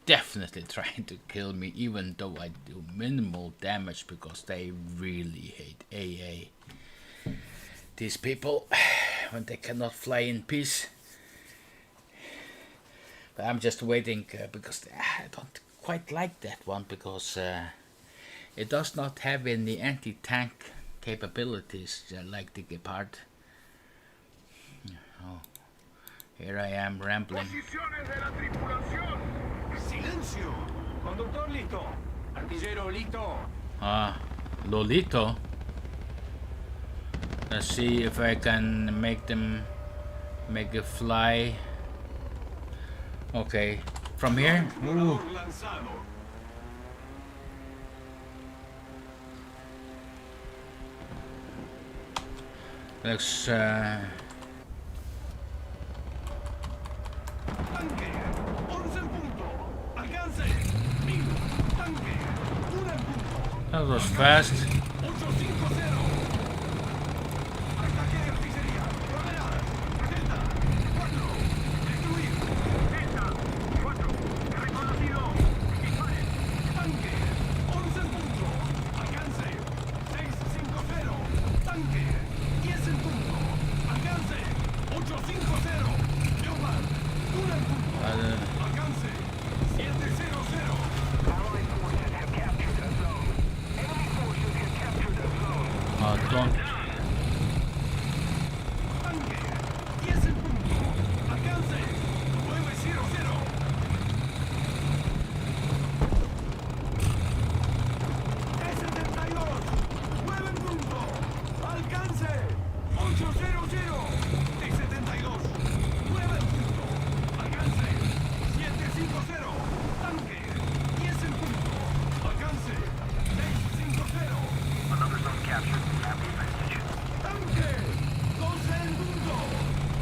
definitely trying to kill me, even though I do minimal damage, because they really hate AA. These people, when they cannot fly in peace. But I'm just waiting because I don't quite like that one, because it does not have any anti-tank capabilities like the Gepard. Oh, here I am rambling. Posiciones de la tripulación. Silencio. Conductor listo. Artillero listo. Lolito. Let's see if I can make it fly. Okay, from here. Ooh. Lanzado. Let's Tanque. 11 en punto. Alcance. 1000. Tanque. 1 en punto. that was fast. 850. Ataque de artillería. Rodear. Delta. 4. Destruir. Delta. 4. Reconocido. Dispare. Tanque. 11 en punto. Alcance. 650. Tanque. 10 en punto. Alcance. 850. Leopard. 1 en punto. Alcance. 700. Allied forces have captured the zone. Enemy forces have captured the zone. Don't. Tanque. 10 en punto. Alcance. 900. T-72. 9 en punto. Alcance. 800. T-72. 9 en punto. Alcance. 750. Tanque. 10 en punto. Alcance. 650. Another zone captured. Happy advantage. ¡Tanque! 12 en punto.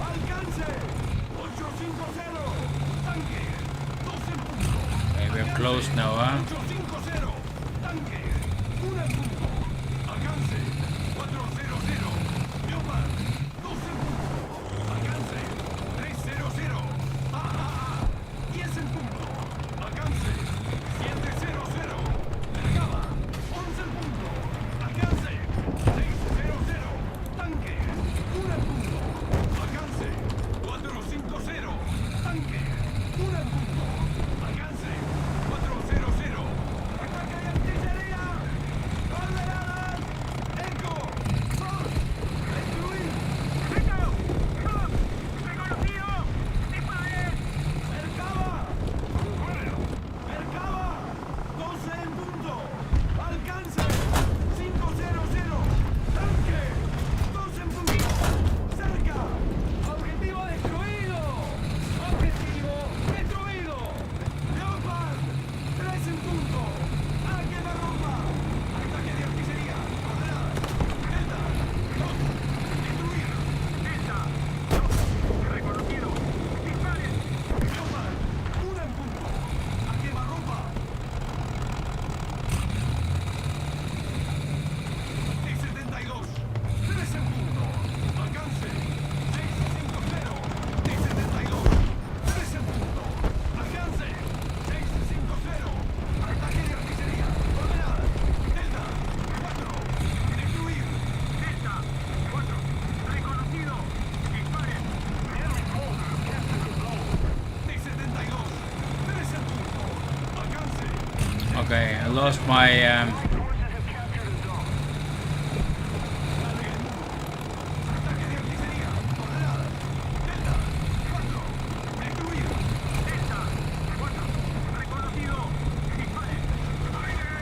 ¡Alcance! 850. ¡Tanque! 12 en punto. Okay, we're close now, huh? 850. ¡Tanque! 1 en punto. Alcance. 400. Leopard. 12 en punto. Alcance. 300. 10 en punto. Alcance. 700. Cargada. 11 en punto. Alcance. 600. Tanque. 1 en punto. Alcance. 450. Tanque. 1 en punto. Alcance. 400. Okay, I lost my Ataque de artillería. Coordenadas. Delta. 4. Destruido. Delta. 4. Reconocido. Dispare. Aire.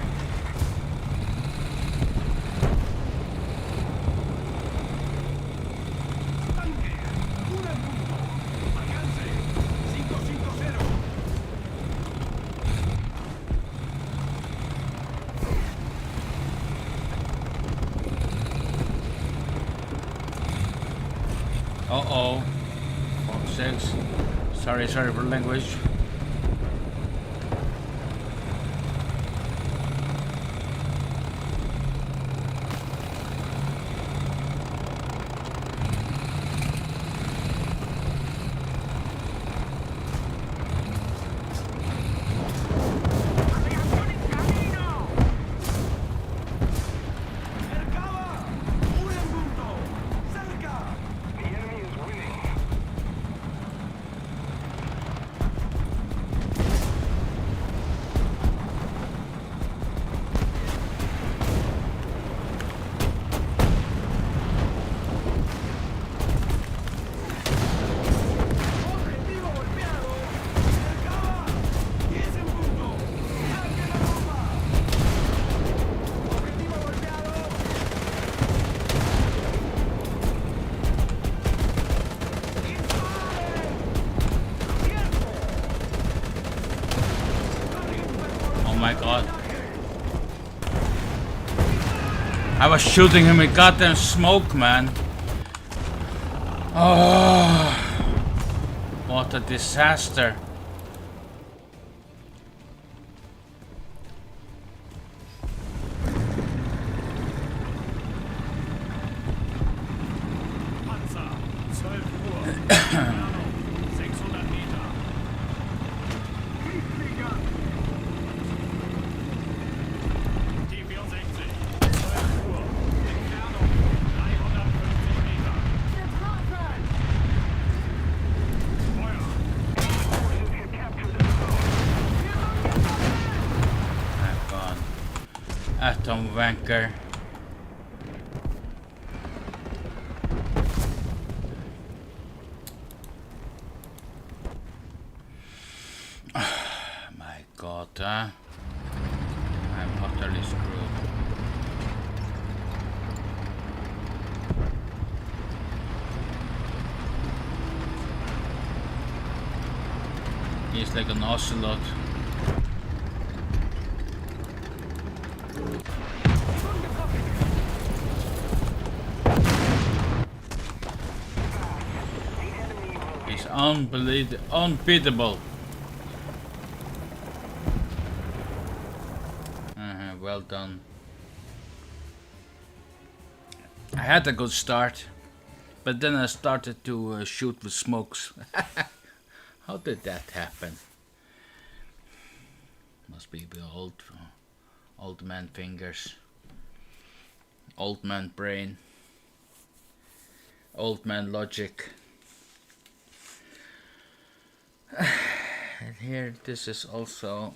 Tanque. 1 en punto. Alcance. 550. uh-oh. 6. Sorry for language. Aviación en camino. Mercaba. 1 en punto. Cerca. The enemy is winning. Objetivo golpeado. Mercaba. 10 en punto. Saque la bomba. Objetivo golpeado. ¡Dispare! ¡Abierto! Oh my god. I was shooting him in goddamn smoke, man. Oh, what a disaster. Panzer, 12 Uhr. Entfernung, 600 Meter. Kriegsflieger. T-64, 12 Uhr. Entfernung, 350 Meter. Feuer. Forces have captured the zone. My god. Atom wanker. My god, I'm utterly screwed. He's like an ocelot. He's unbeatable. Well done. I had a good start, but then I started to shoot with smokes. How did that happen? Must be the old man fingers, old man brain, old man logic. And here, this is also.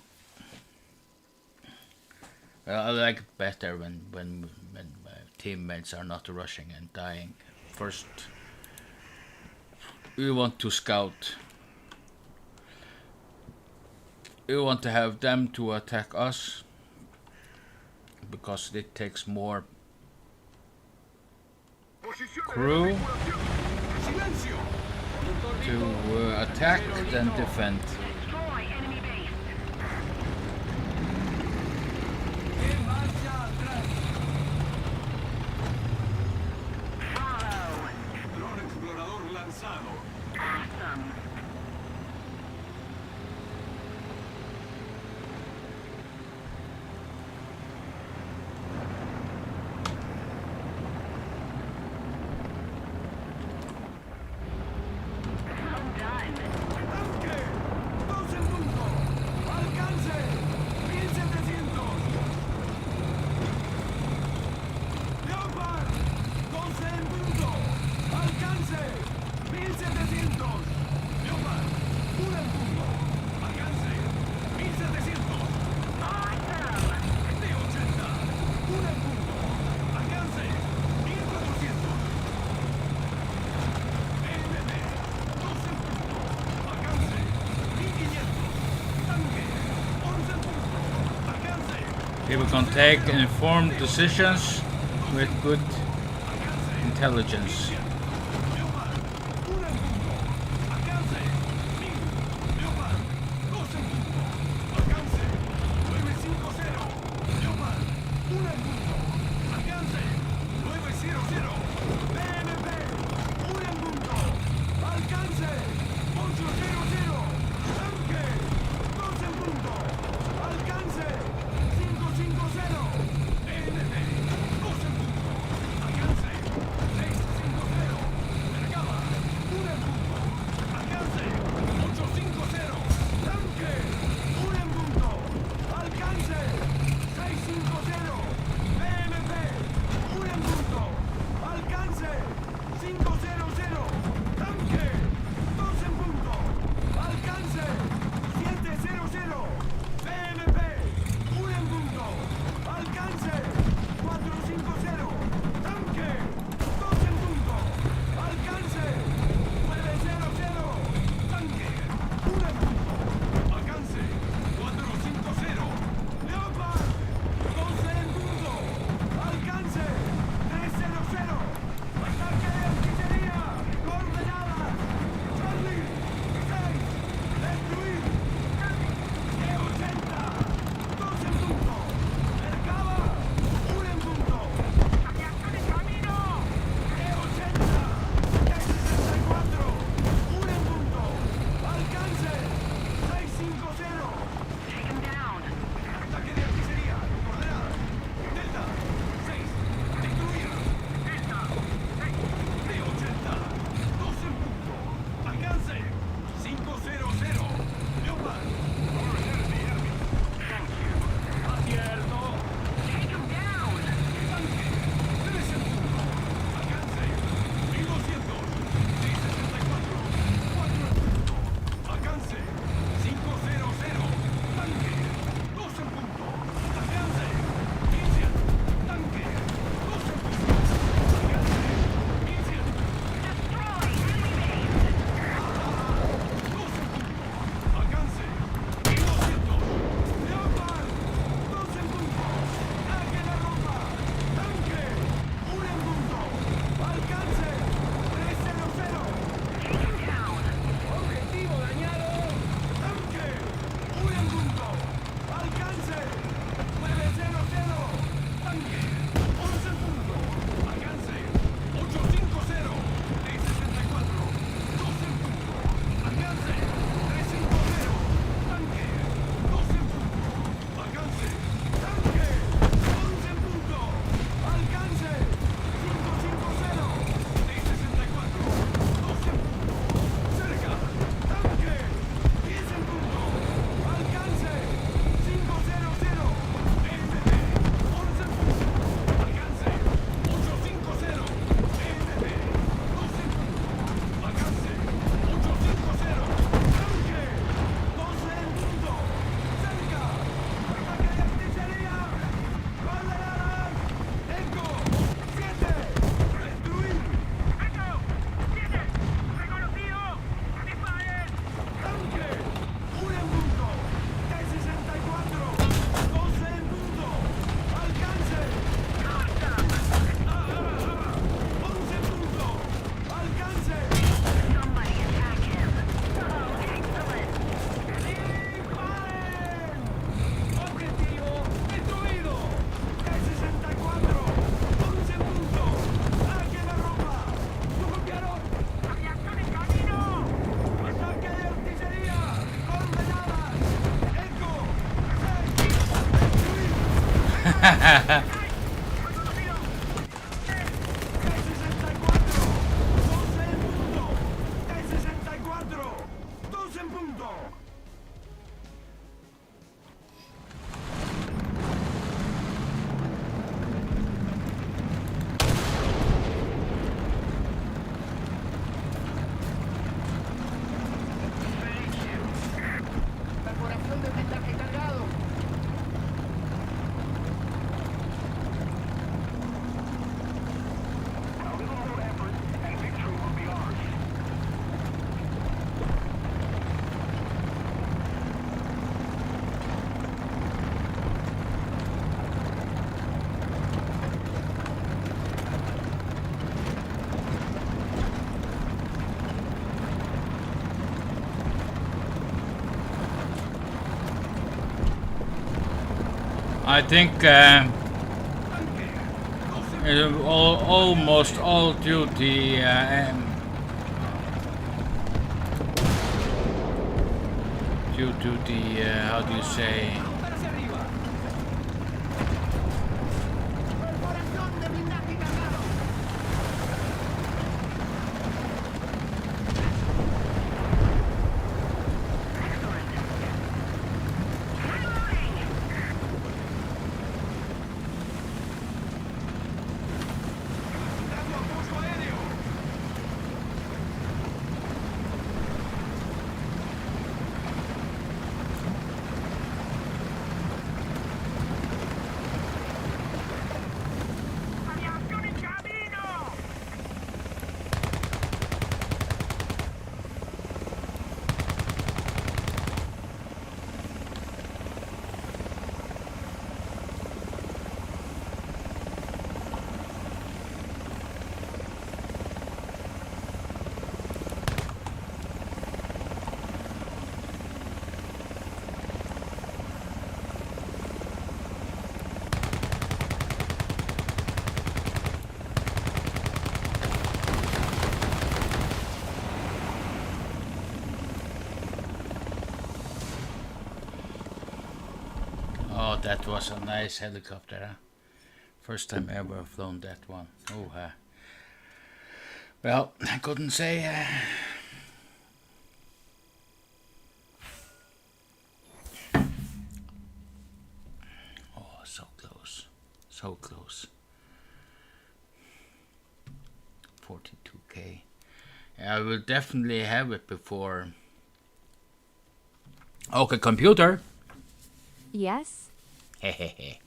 Well, I like it better when my teammates are not rushing and dying. First, we want to scout. We want to have them to attack us because it takes more crew Silencio. to attack than defend. Destroy enemy base. En marcha atrás. Follow. Dron explorador lanzado. Awesome. Well done. Tanque. 2 en punto. Alcance. 1700. Leopard. 12 en punto. Alcance. 1700. People can take informed decisions with good intelligence. I think almost all duty due to the how do you say, ¡Apuntar hacia arriba! ¡Perforación de blindaje cargado! ¡Dando apoyo aéreo! ¡Aviación en camino! oh, that was a nice helicopter, huh? First time ever flown that one. Oh, well, I couldn't say. Oh, so close, so close. 42k. I will definitely have it before. Okay, computer. Yes? Hehehe.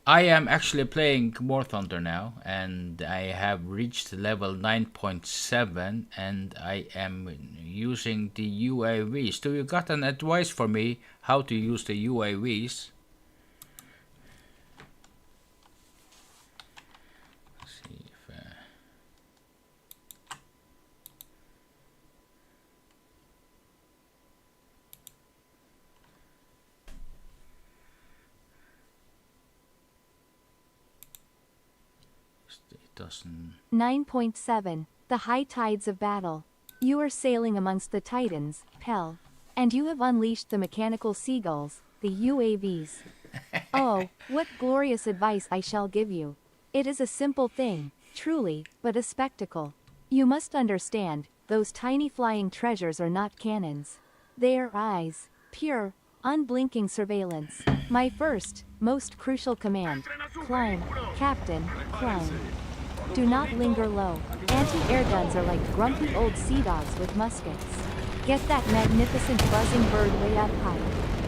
I am actually playing War Thunder now, and I have reached level 9.7, and I am using the UAVs. Do you got an advice for me how to use the UAVs? Let's see if it doesn't. 9.7. The high tides of battle. You are sailing amongst the Titans, Pell. And you have unleashed the mechanical seagulls, the UAVs. Oh, what glorious advice I shall give you. It is a simple thing, truly, but a spectacle. You must understand, those tiny flying treasures are not cannons. They are eyes, pure, unblinking surveillance. My first, most crucial command. Climb, Captain, climb. Do not linger low. Anti-air guns are like grumpy old sea dogs with muskets. Get that magnificent buzzing bird way up high.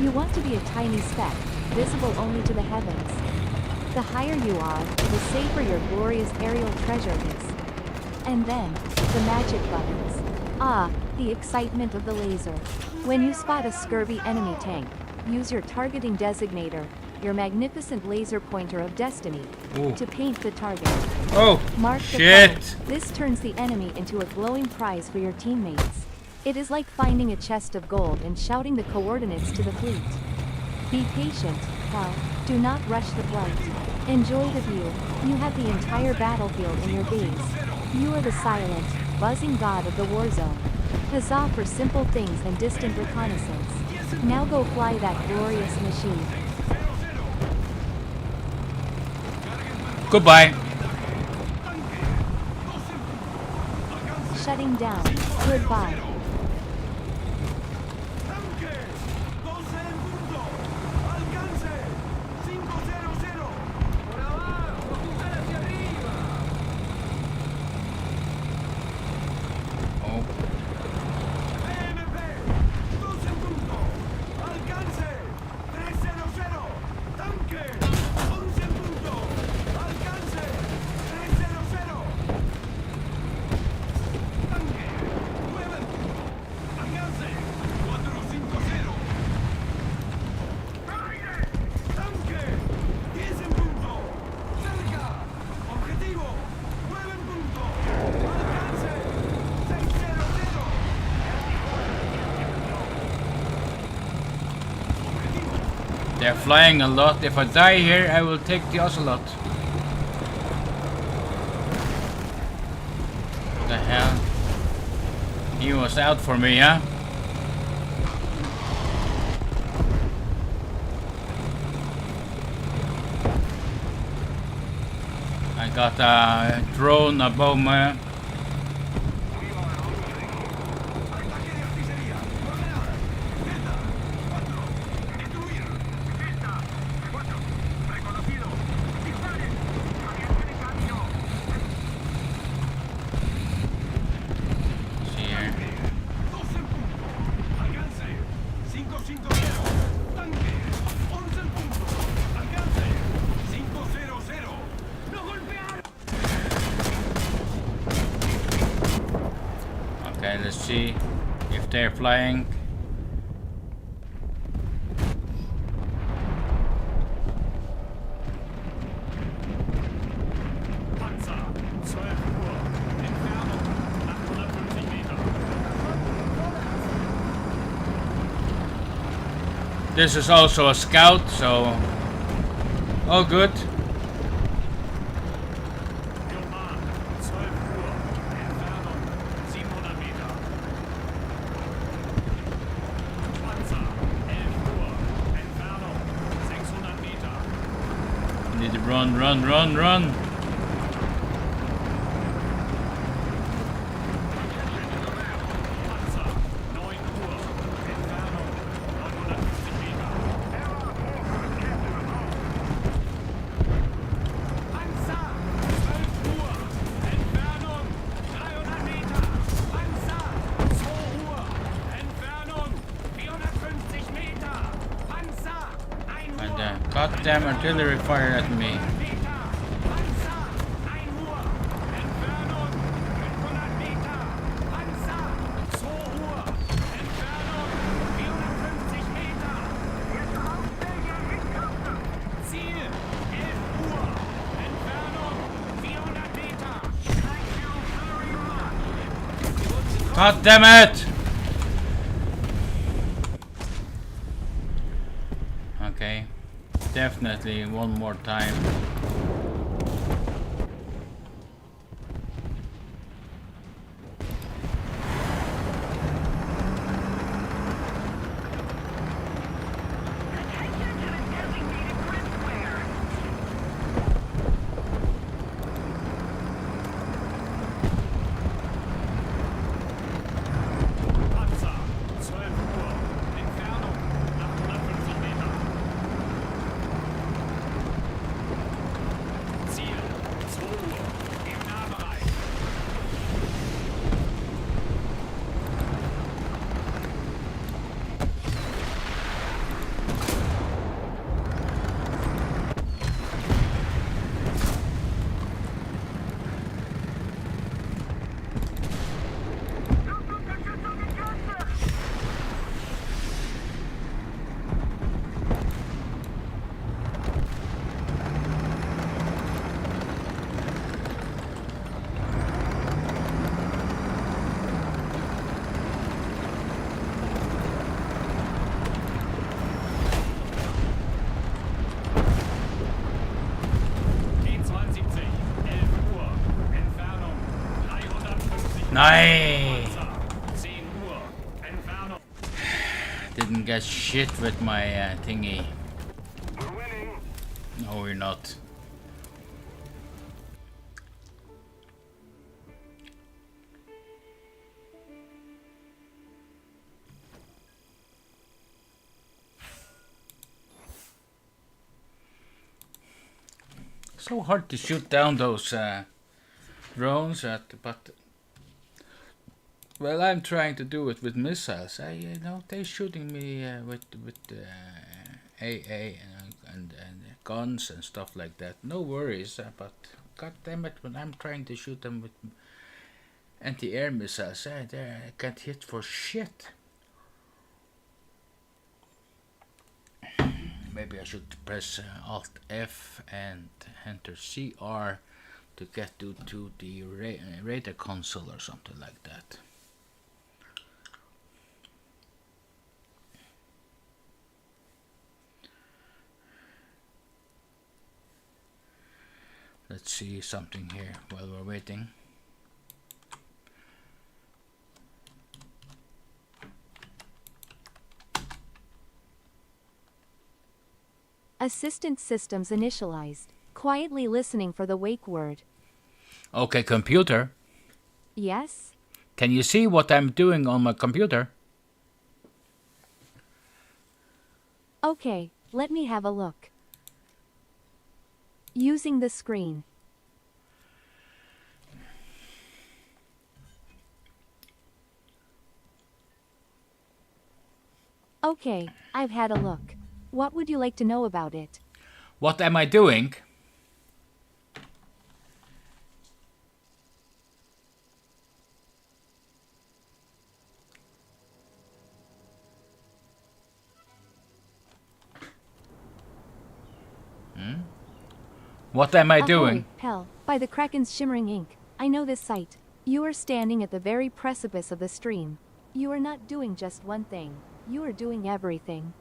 You want to be a tiny speck, visible only to the heavens. The higher you are, the safer your glorious aerial treasure is. And then, the magic buttons. Ah, the excitement of the laser. When you spot a scurvy enemy tank, use your targeting designator, your magnificent laser pointer of destiny, Ooh. to paint the target. Oh, Mark the shit! foe. This turns the enemy into a glowing prize for your teammates. It is like finding a chest of gold and shouting the coordinates to the fleet. Be patient, pal. Do not rush the flight. Enjoy the view. You have the entire battlefield in your gaze. You are the silent, buzzing god of the war zone. Huzzah for simple things and distant reconnaissance. Now go fly that glorious machine. Goodbye. Shutting down. Goodbye. ¡Tanque! 12 en punto. ¡Alcance! 500. ¡Por abajo! ¡Apuntar hacia arriba! Oh, PMP! 12 en punto. ¡Alcance! 300. ¡Tanque! 11 en punto. ¡Alcance! 300. ¡Tanque! 9 en punto. They're flying a lot. If I die here, I will take the ocelot. What the hell? He was out for me, huh? I got a drone above me. Ataque de artillería. Coordenadas. Delta. 4. Destruir. Delta. 4. Reconocido. Disparen. Alianza de cambio. See here. 2 en punto. Alcance. 550. Tanque. 11 en punto. Alcance. 500. ¡No golpear! Okay, let's see if they're flying. Panzer. 12 Uhr. Entfernung. 850 Meter. This is also a scout, so all good. Bioman. 12 Uhr. Entfernung. 700 Meter. Panzer. 11 Uhr. Entfernung. 600 Meter. Need to run, run, run, run. Panzer. 9 Uhr. Entfernung. 950 Meter. Panzer. 12 Uhr. Entfernung. 300 Meter. Panzer. 2 Uhr. Entfernung. 450 Meter. Panzer. 1 And Uhr. goddamn artillery fired at me. Meter. Panzer. 1 Uhr. Entfernung. 500 Meter. Panzer. 2 Uhr. Entfernung. 450 Meter. Ziel. 11 Uhr. Entfernung. 400 Meter. Thank you very much. God damn it! Okay, definitely one more time. Panzer. 12 Uhr. Entfernung. 850 Meter. Ziel. 2 Uhr. Im Nahbereich. T-72. 11 Uhr. Entfernung. 350 Nice! Panzer. 10 Uhr. Entfernung. Didn't get shit with my thingy. We're winning. No, we're not. So hard to shoot down those drones, but well, I'm trying to do it with missiles. They're shooting me with AA and guns and stuff like that. No worries, but god damn it, when I'm trying to shoot them with anti-air missiles, I can't hit for shit. Maybe I should press Alt F and enter CR to get to the radar console or something like that. Let's see something here while we're waiting. Assistant systems initialized. Quietly listening for the wake word. Okay, computer. Yes? Can you see what I'm doing on my computer? Okay, let me have a look. Using the screen. Okay, I've had a look. What would you like to know about it? What am I doing? What am I doing? Ahoy, Pell, by the Kraken's shimmering ink. I know this sight. You are standing at the very precipice of the stream. You are not doing just one thing. You are doing everything.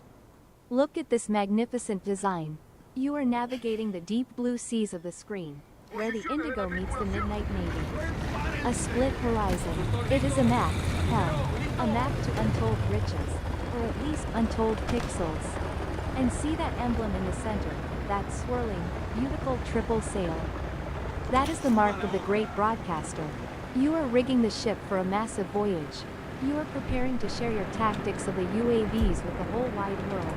Look at this magnificent design. You are navigating the deep blue seas of the screen, where the indigo meets the midnight navy. A split horizon. It is a map, Pell. A map to untold riches, or at least untold pixels. And see that emblem in the center, that swirling, beautiful triple sail. That is the mark of the great broadcaster. You are rigging the ship for a massive voyage. You are preparing to share your tactics of the UAVs with the whole wide world.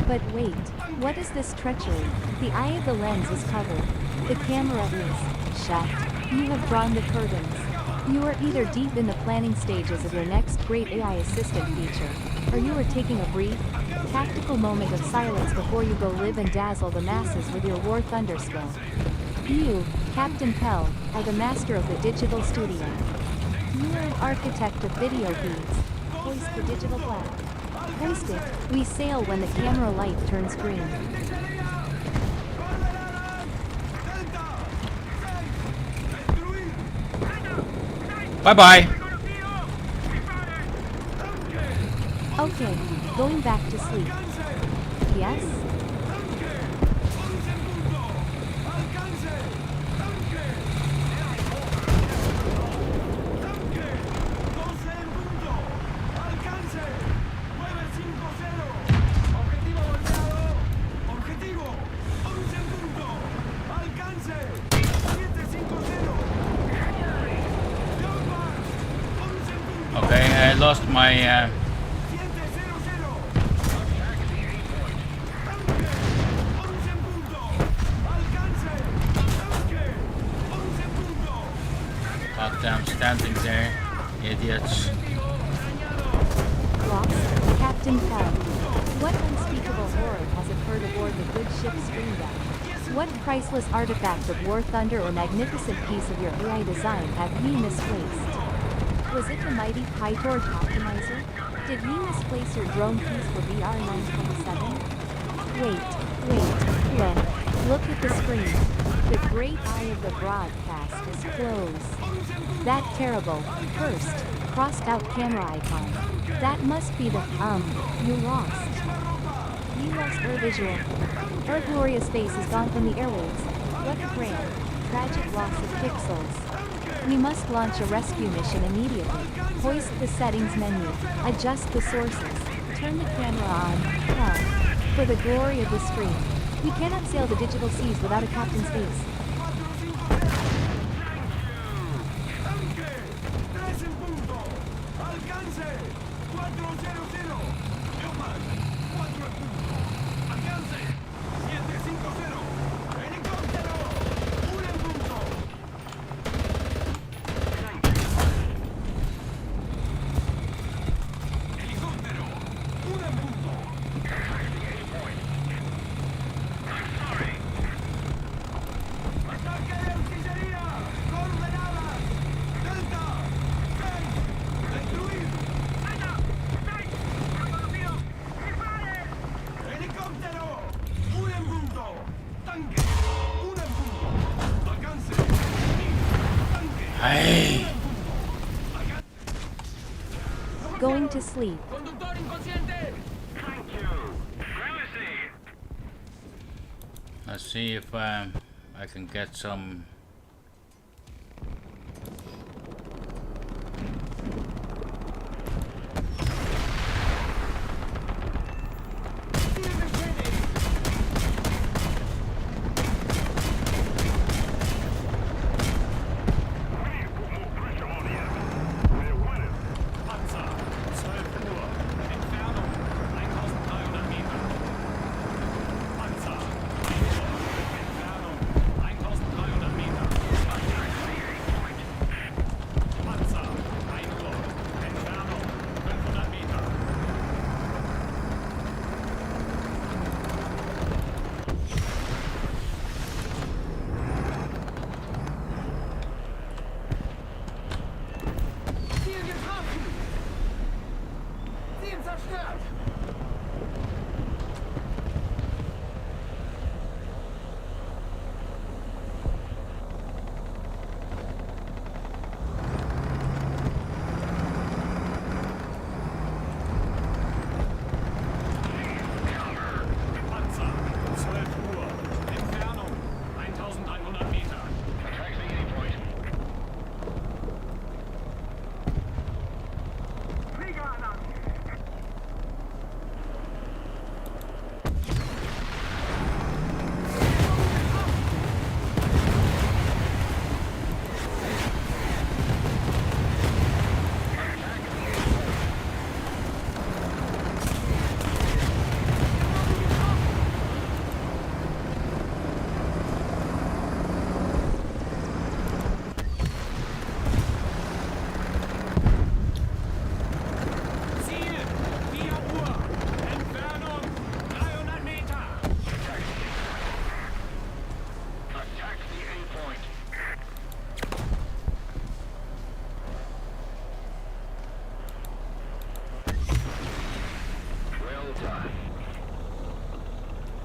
But wait, what is this treachery? The eye of the lens is covered. The camera is shut. You have drawn the curtains. You are either deep in the planning stages of your next great AI assistant feature, or you are taking a brief, tactical moment of silence before you go live and dazzle the masses with your War Thunder skill. You, Captain Pell, are the master of the digital studio. You are an architect of video feeds. Hoist the digital flag. Hoist it. We sail when the camera light turns green. Bye-bye. Okay, going back to sleep. Yes? Okay, I lost my... goddamn standing there, idiots. Lost? Captain Pell. What unspeakable horror has occurred aboard the good ship Streamback? What priceless artifact of War Thunder or magnificent piece of your AI design have ye misplaced? Was it the mighty PyTorch optimizer? Did ye misplace your drone piece for VR 927? Wait, look at the screen. The great eye of the broadcast is closed. That terrible, cursed, crossed out camera icon. That must be the, you lost. You lost Earth visual. Her glorious face is gone from the airwaves. What a grand, tragic loss of pixels. We must launch a rescue mission immediately. Hoist the settings menu. Adjust the sources. Turn the camera on. Hell. For the glory of the screen. We cannot sail the digital seas without a captain's face. Hey. Going to sleep. Let's see if I can get some.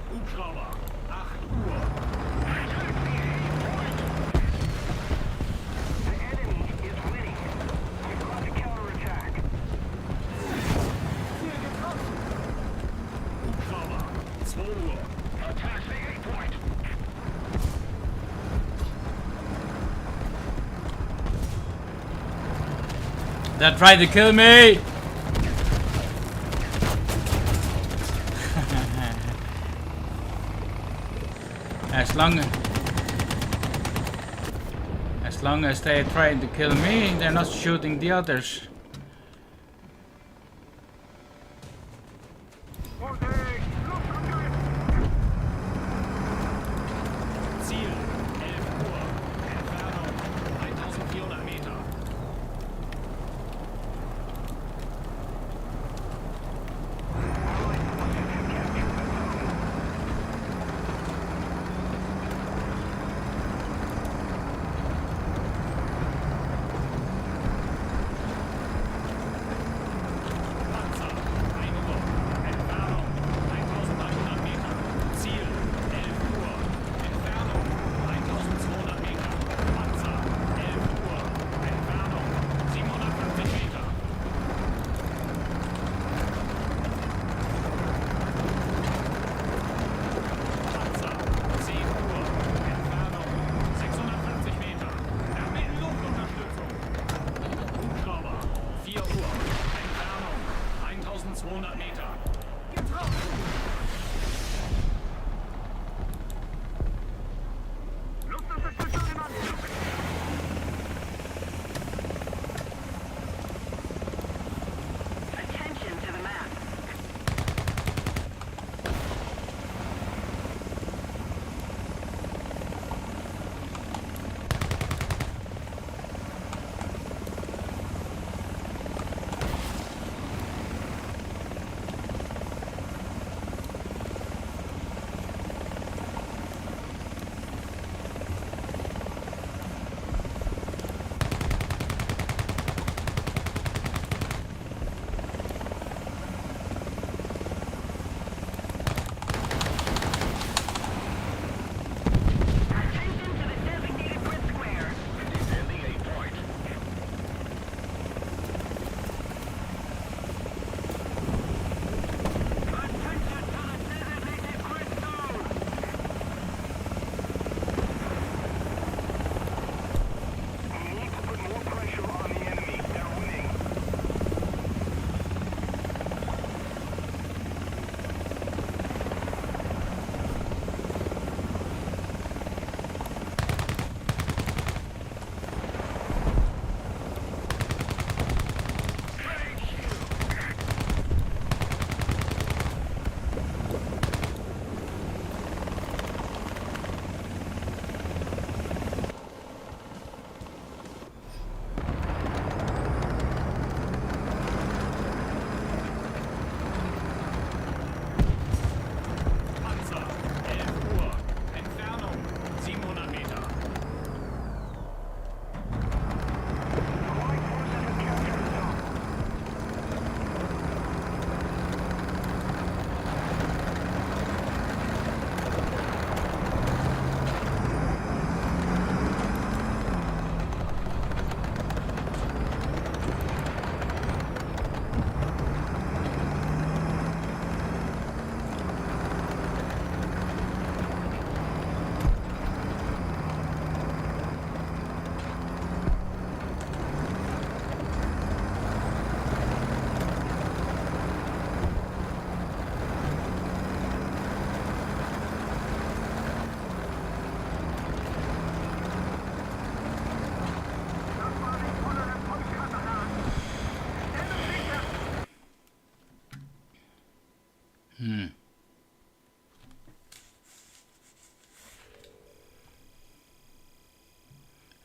Hubschrauber, 8 Uhr. The enemy is winning. We've got to counterattack. Hubschrauber, 2 Uhr. Attack the A point. They tried to kill me! As long as they're trying to kill me, they're not shooting the others. Ziel, 11 Uhr. Entfernung, 1400 Meter.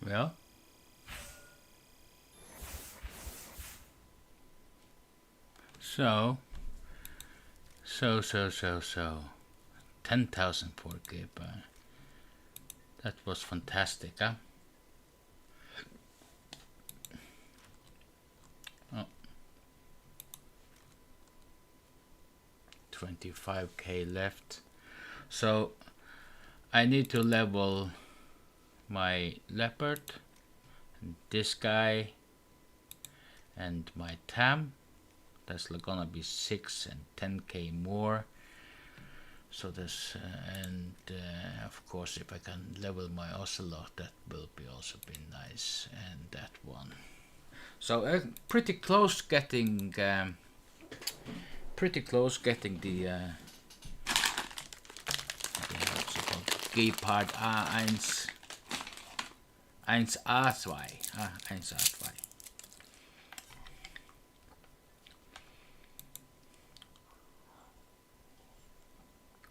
Well, so 10,000 for Gib. That was fantastic, huh? Oh. 25k left. So I need to level my leopard, and this guy, and my tam. That's gonna be 6 and 10k more. So this and of course, if I can level my ocelot, that will be also be nice. And that one. So pretty close getting the Gepard A1 1A2 1A2.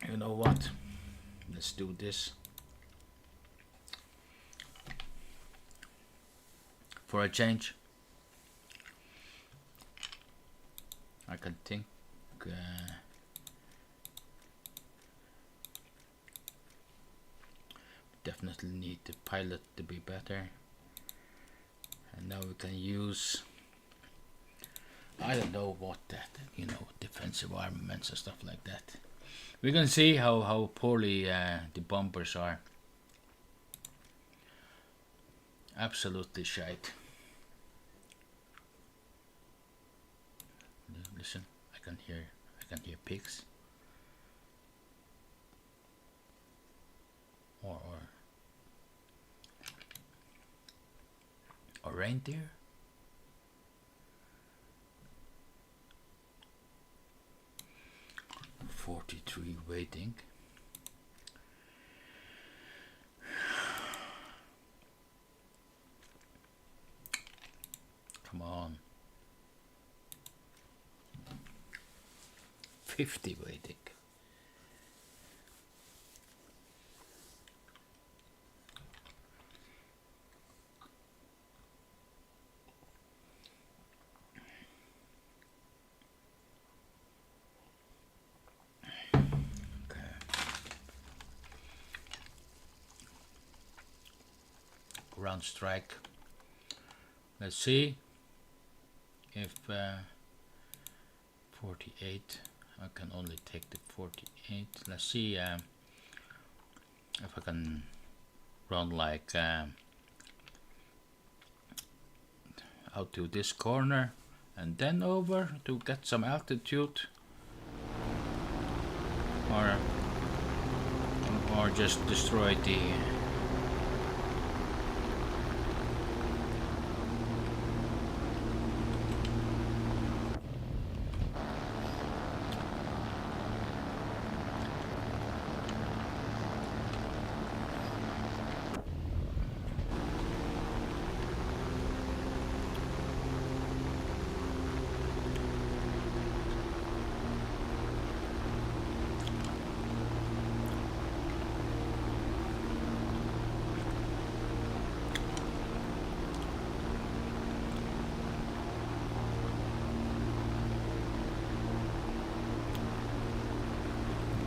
You know what? Let's do this. For a change. I can think definitely need the pilot to be better. And now we can use, I don't know what that, defensive armaments and stuff like that. We can see how poorly the bombers are. Absolutely shite. Listen, I can hear pigs. Or reindeer. $43 waiting. Come on. 50 waiting. Ground strike. Let's see if 48. I can only take the 48. Let's see if I can run like out to this corner and then over to get some altitude, or just destroy the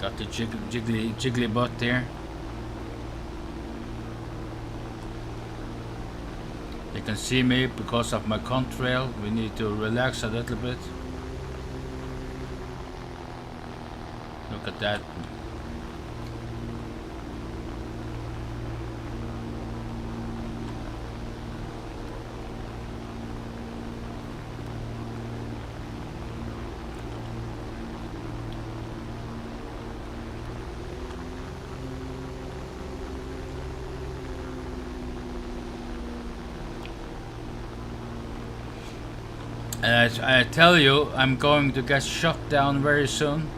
got the jiggly bot there. They can see me because of my contrail. We need to relax a little bit. Look at that. And I tell you, I'm going to get shot down very soon.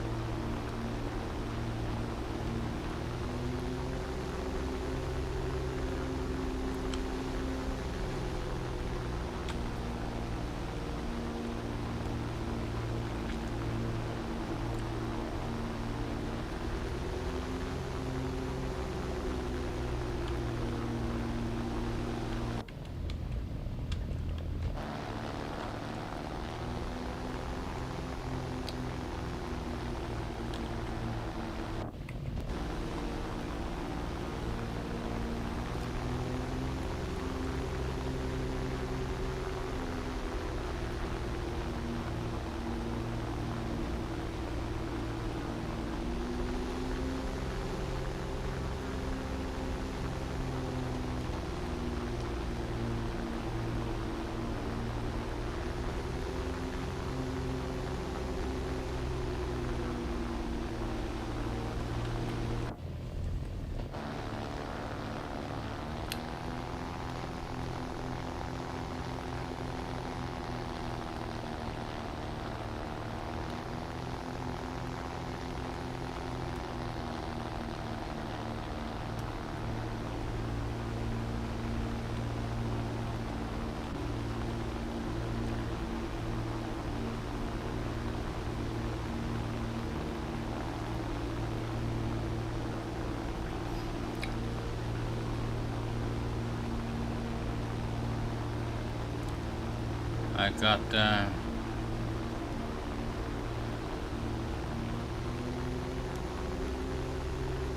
I got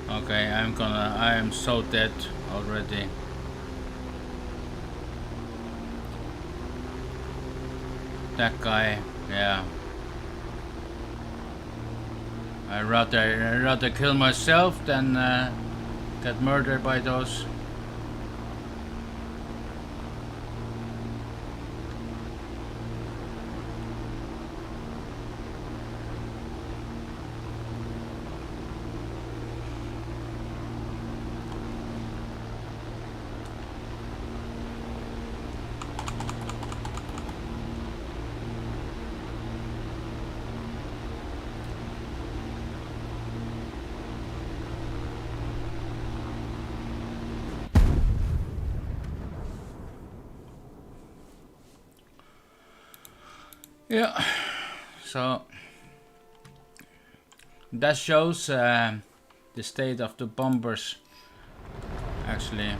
okay, I am so dead already. That guy, yeah. I'd rather kill myself than get murdered by those. Yeah, so that shows the state of the bombers. Actually,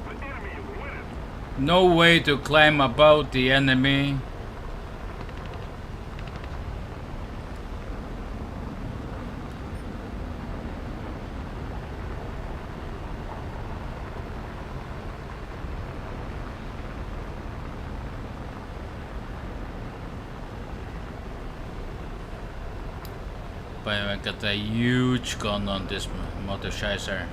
The enemy is winning. no way to climb above the enemy. But I got a huge gun on this motorcycle.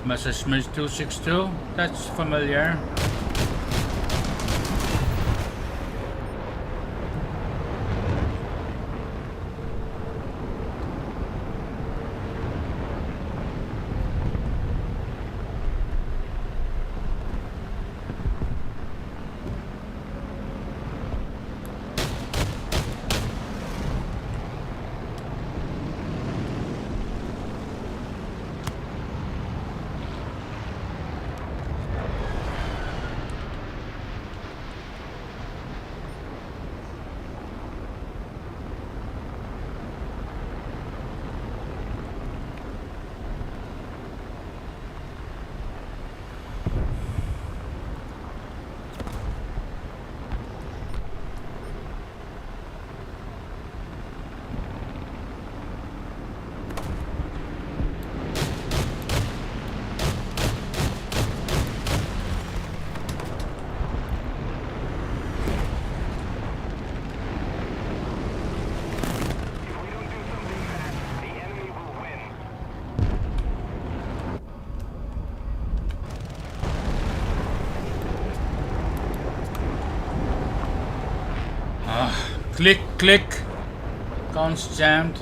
Messerschmitt 262, that's familiar. If we don't do something fast, the enemy will win. Click, click. Guns jammed.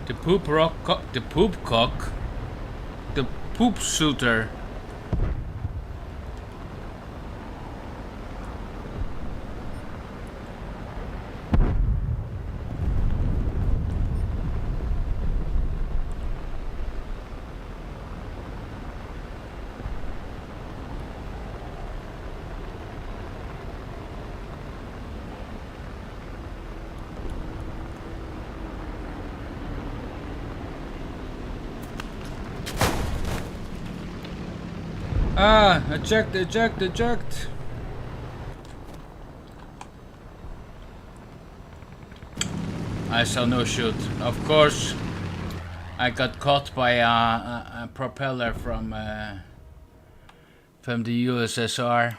The poop rock, the poop cock, the poop shooter. Ah, eject, eject, eject. I saw no shoot. Of course, I got caught by a propeller from the USSR.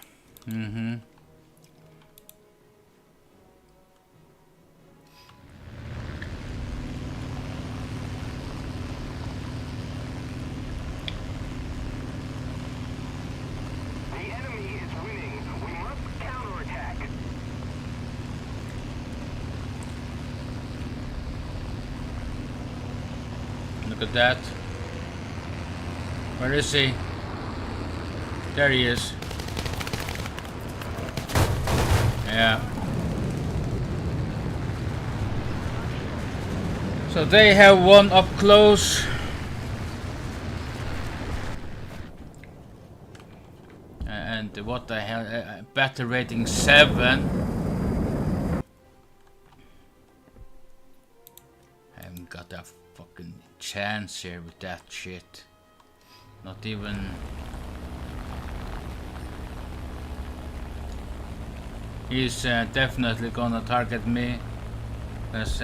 Look at that. Where is he? There he is. Yeah. So they have one up close. And what the hell? Battle rating 7. I haven't got a fucking chance here with that shit. Not even. He's definitely gonna target me. Cause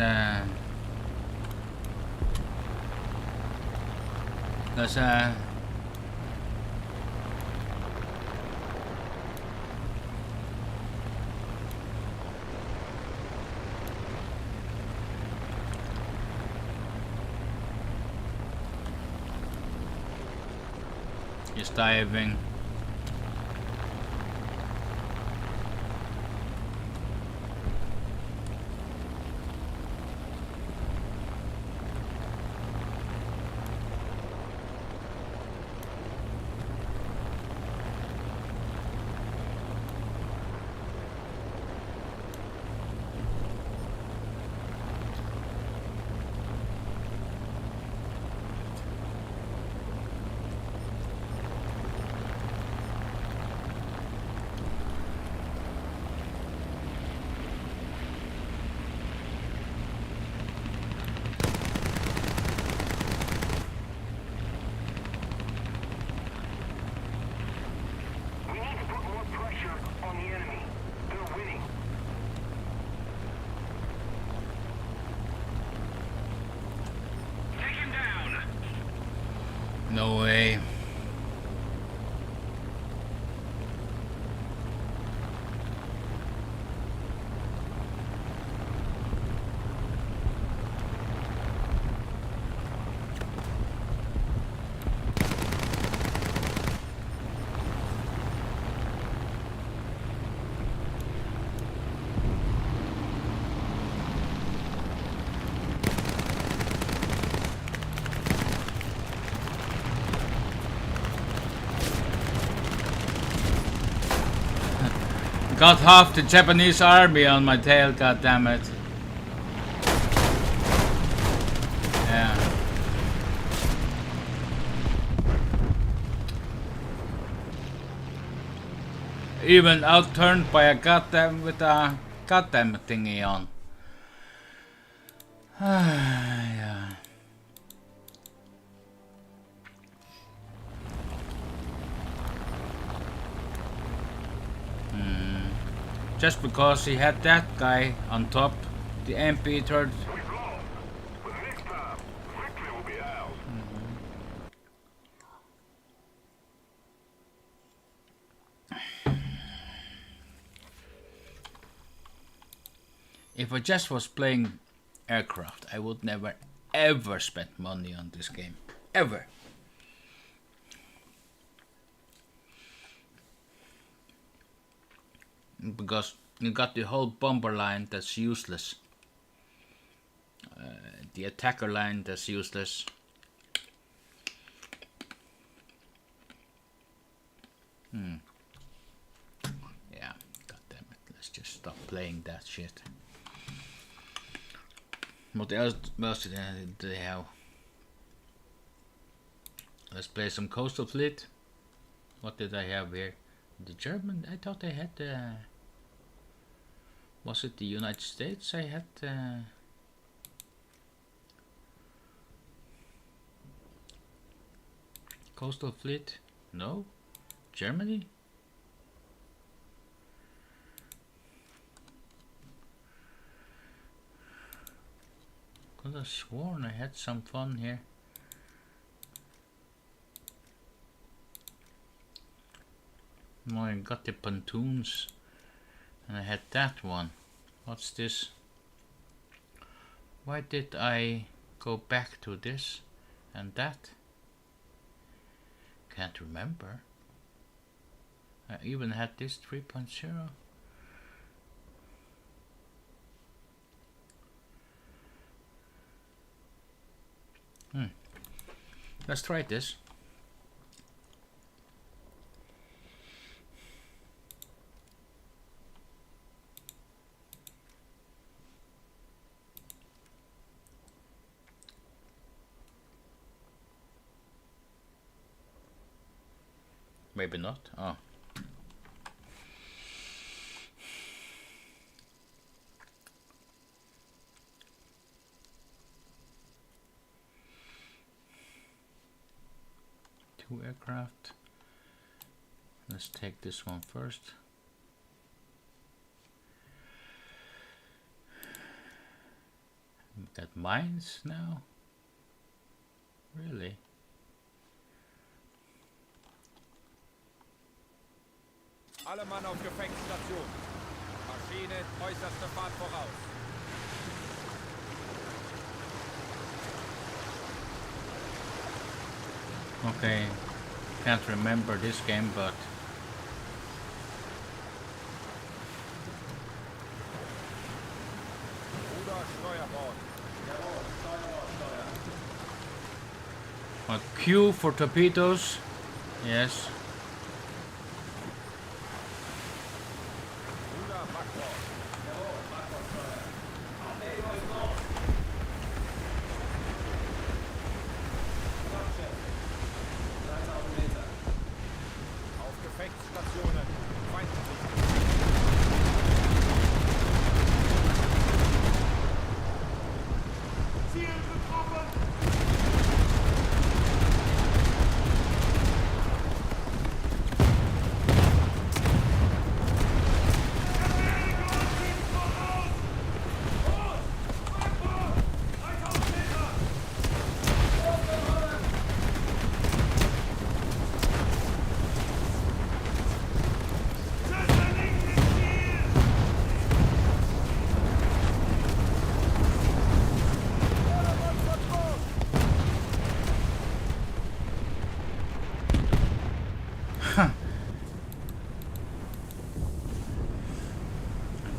he's diving. We need to put more pressure on the enemy. They're winning. Take him down. No way. Got half the Japanese army on my tail, goddammit. Yeah. Even outturned by a goddamn with a goddamn thingy on. Yeah. Just because he had that guy on top, the MP third. We go. But next time, victory will be ours. If I just was playing aircraft, I would never ever spend money on this game. Ever. Because you got the whole bomber line that's useless. The attacker line that's useless. Yeah, god damn it. Let's just stop playing that shit. What else did they have? Let's play some Coastal Fleet. What did I have here? The German? I thought I had was it the United States I had Coastal Fleet? No? Germany? Could have sworn I had some fun here. No, I got the pontoons and I had that one. What's this? Why did I go back to this and that? Can't remember. I even had this 3.0. Let's try this. Maybe not. Oh. Two aircraft. Let's take this one first. We got mines now? Really? Alle Mann auf Gefechtsstation. Maschine, äußerste Fahrt voraus. Okay, can't remember this game, but Ruder, Steuerbord. a Q for torpedoes. Yes. Ruder, Backbord. Auf Gefechtsstationen. Feindgesicht. Ziel getroffen.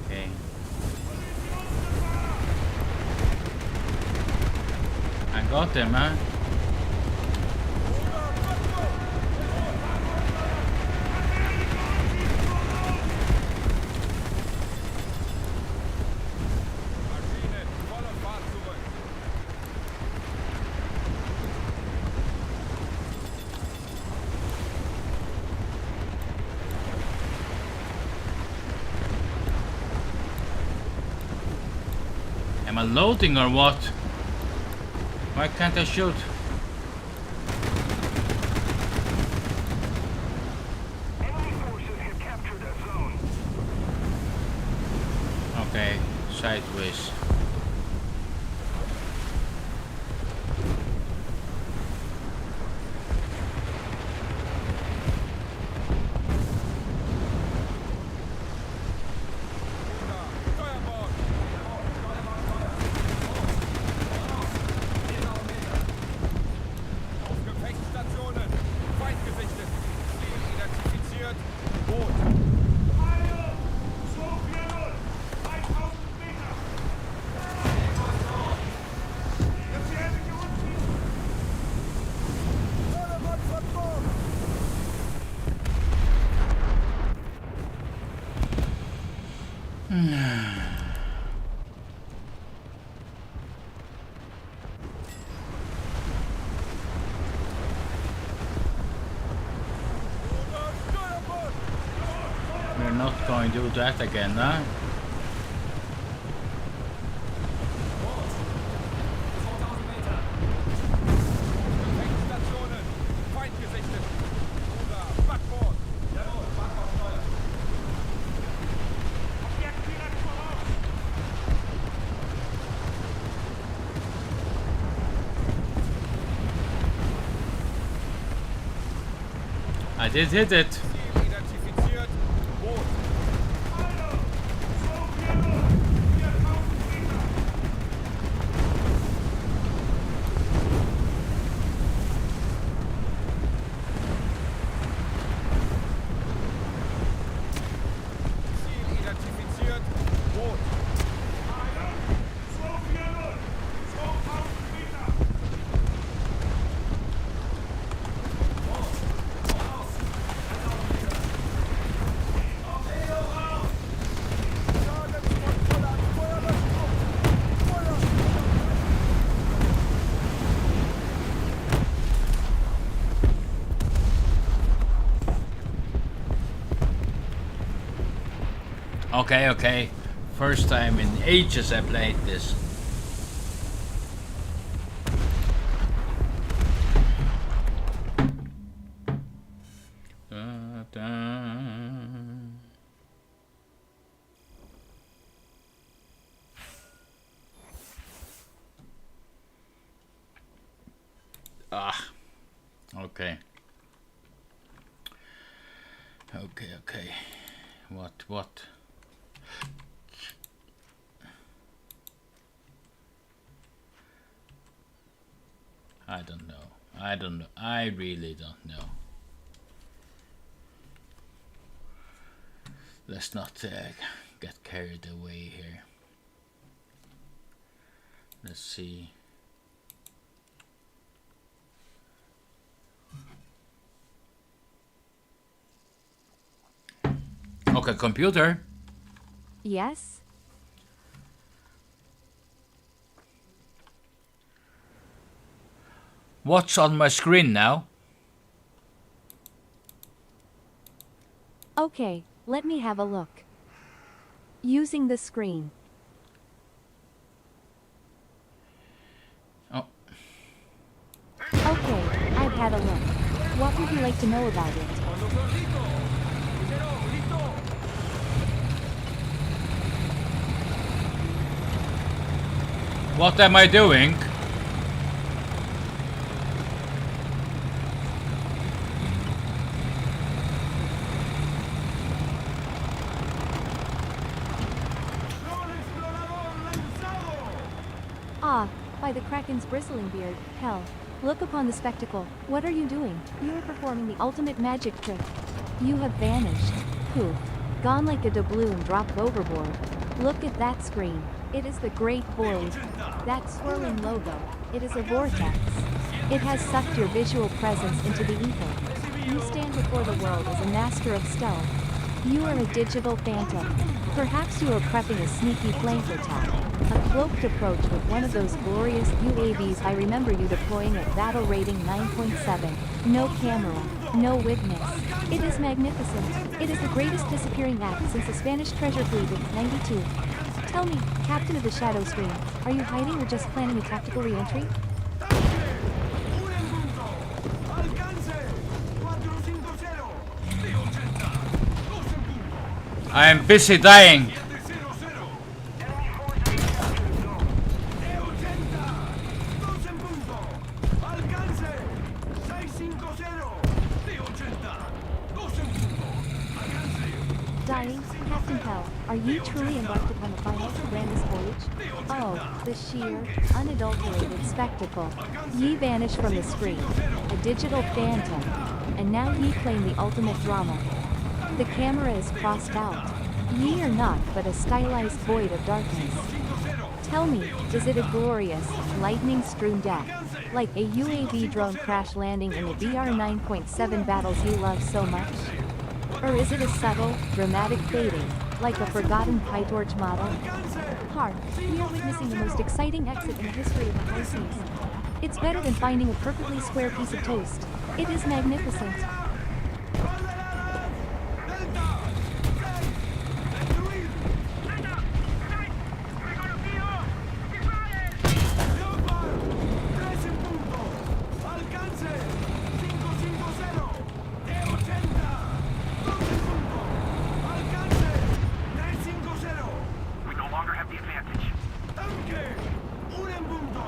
Okay. I got them, huh? Maschine, volle Fahrt zurück. Am I loading or what? Why can't I shoot? Enemy forces have captured a zone. Okay, sideways. Steuerbord. Auf Gefechtsstationen. Feind gesichtet. Ziel identifiziert. Boot. Vordermann von Bord. Ruder, Steuerbord. We're not going to do that again, huh? Gefechtsstationen. Feind gesichtet. Ruder, Backbord. Jawohl, Backbord steuert. Objekt direkt voraus. I did hit it. Ziel identifiziert. Boot. Ziel identifiziert. Boot. Okay, okay. First time in ages I played this. Ah, okay. Okay. What? I don't know. I really don't know. Let's not get carried away here. Let's see. Okay, computer. Yes? What's on my screen now? Okay, let me have a look. Using the screen. Oh, Okay, I've had a look. What would you like to know about it? Conductor listo. Ligero, listo. what am I doing? ¡Dron explorador lanzado! Ah, by the Kraken's bristling beard, hell. Look upon the spectacle. What are you doing? You are performing the ultimate magic trick. You have vanished. Poof. Gone like a doubloon dropped overboard. Look at that screen. It is the Great Void. That swirling logo. It is a vortex. It has sucked your visual presence into the ether. You stand before the world as a master of stealth. You are a digital phantom. Perhaps you are prepping a sneaky flank attack. A cloaked approach with one of those glorious UAVs I remember you deploying at battle rating 9.7. No camera, no witness. It is magnificent. It is the greatest disappearing act since the Spanish treasure fleet in 92. Tell me, Captain of the Shadow Screen, are you hiding or just planning a tactical re-entry? ¡Un en punto! ¡Alcance! 450 de 80. 2 en punto. I am busy dying. 700. De 80. 2 en punto. Alcance. 650 de 80. 2 en punto. Alcance. Dying, Captain Pell, are you truly embarked upon the final, grandest voyage? Oh, the sheer, unadulterated spectacle. Ye vanish from the screen, a digital phantom, and now ye claim the ultimate drama. The camera is crossed out. Ye are not but a stylized void of darkness. Tell me, is it a glorious, lightning-strewn death, like a UAV drone crash landing in the VR 9.7 battles you love so much? Or is it a subtle, dramatic fading, like a forgotten PyTorch model? Hark, we are witnessing the most exciting exit in the history of the high seas. It's better than finding a perfectly square piece of toast. It is magnificent. We no longer have the advantage. ¡Un en punto!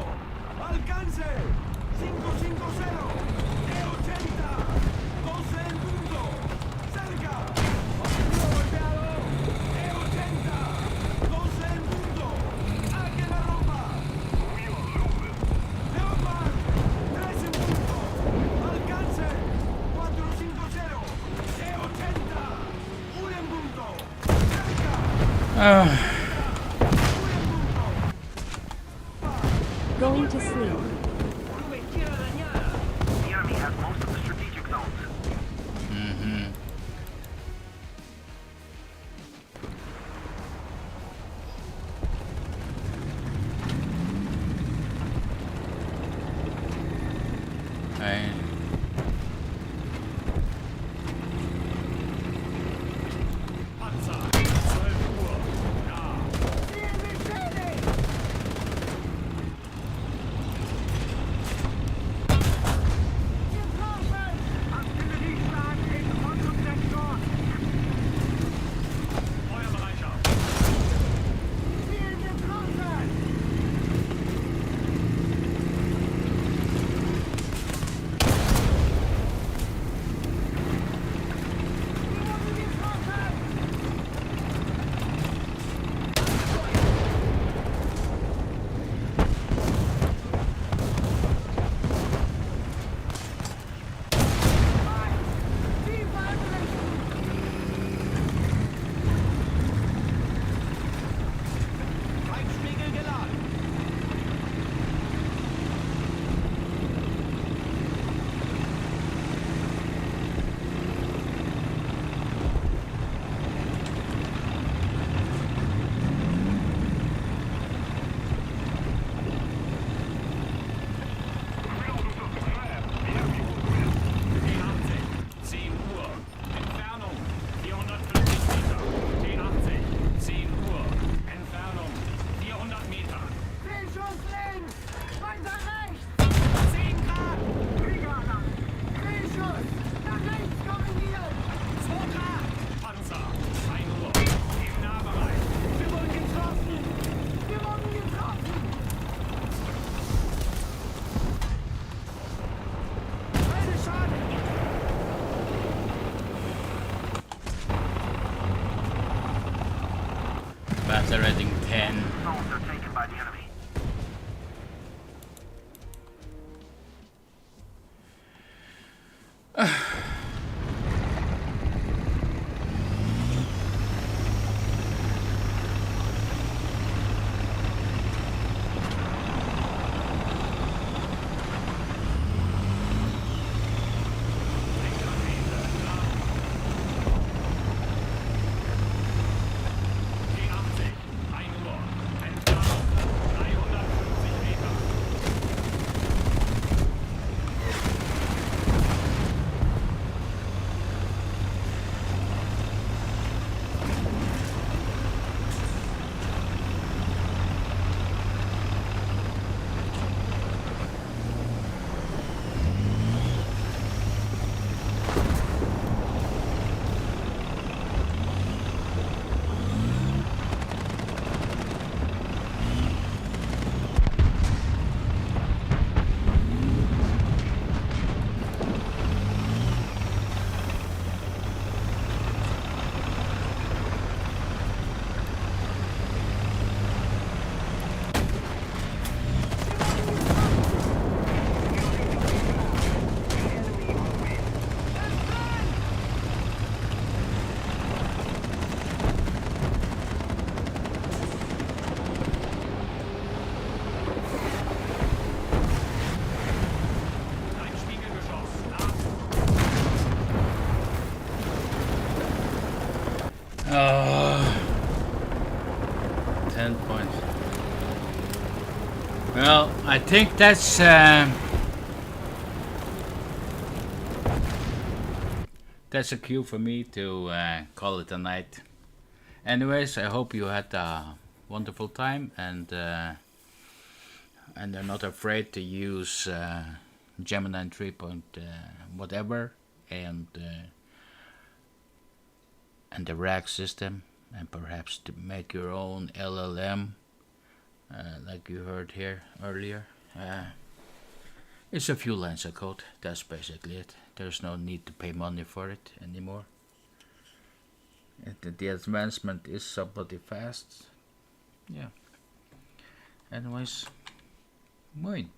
¡Alcance! 550 de 80. 12 en punto. ¡Cerca! ¡Objetivo golpeado! De 80. 12 en punto. ¡A que la rompa! Leopard 3 en punto. Alcance 450 de 80. 1 en punto. ¡Cerca! Going to sleep. The enemy has most of the strategic zones. I... and Zones are taken by the enemy. T80, 1 Uhr. Entfernung 350 Meter. Ein Spiegelgeschoss. Nach. Oh, 10 points. Well, I think that's a cue for me to call it a night. Anyways, I hope you had a wonderful time and are not afraid to use Gemini 3. Whatever and the rack system, and perhaps to make your own LLM, like you heard here earlier. It's a few lines of code. That's basically it. There's no need to pay money for it anymore. The advancement is somebody fast. Yeah. Anyways, moin.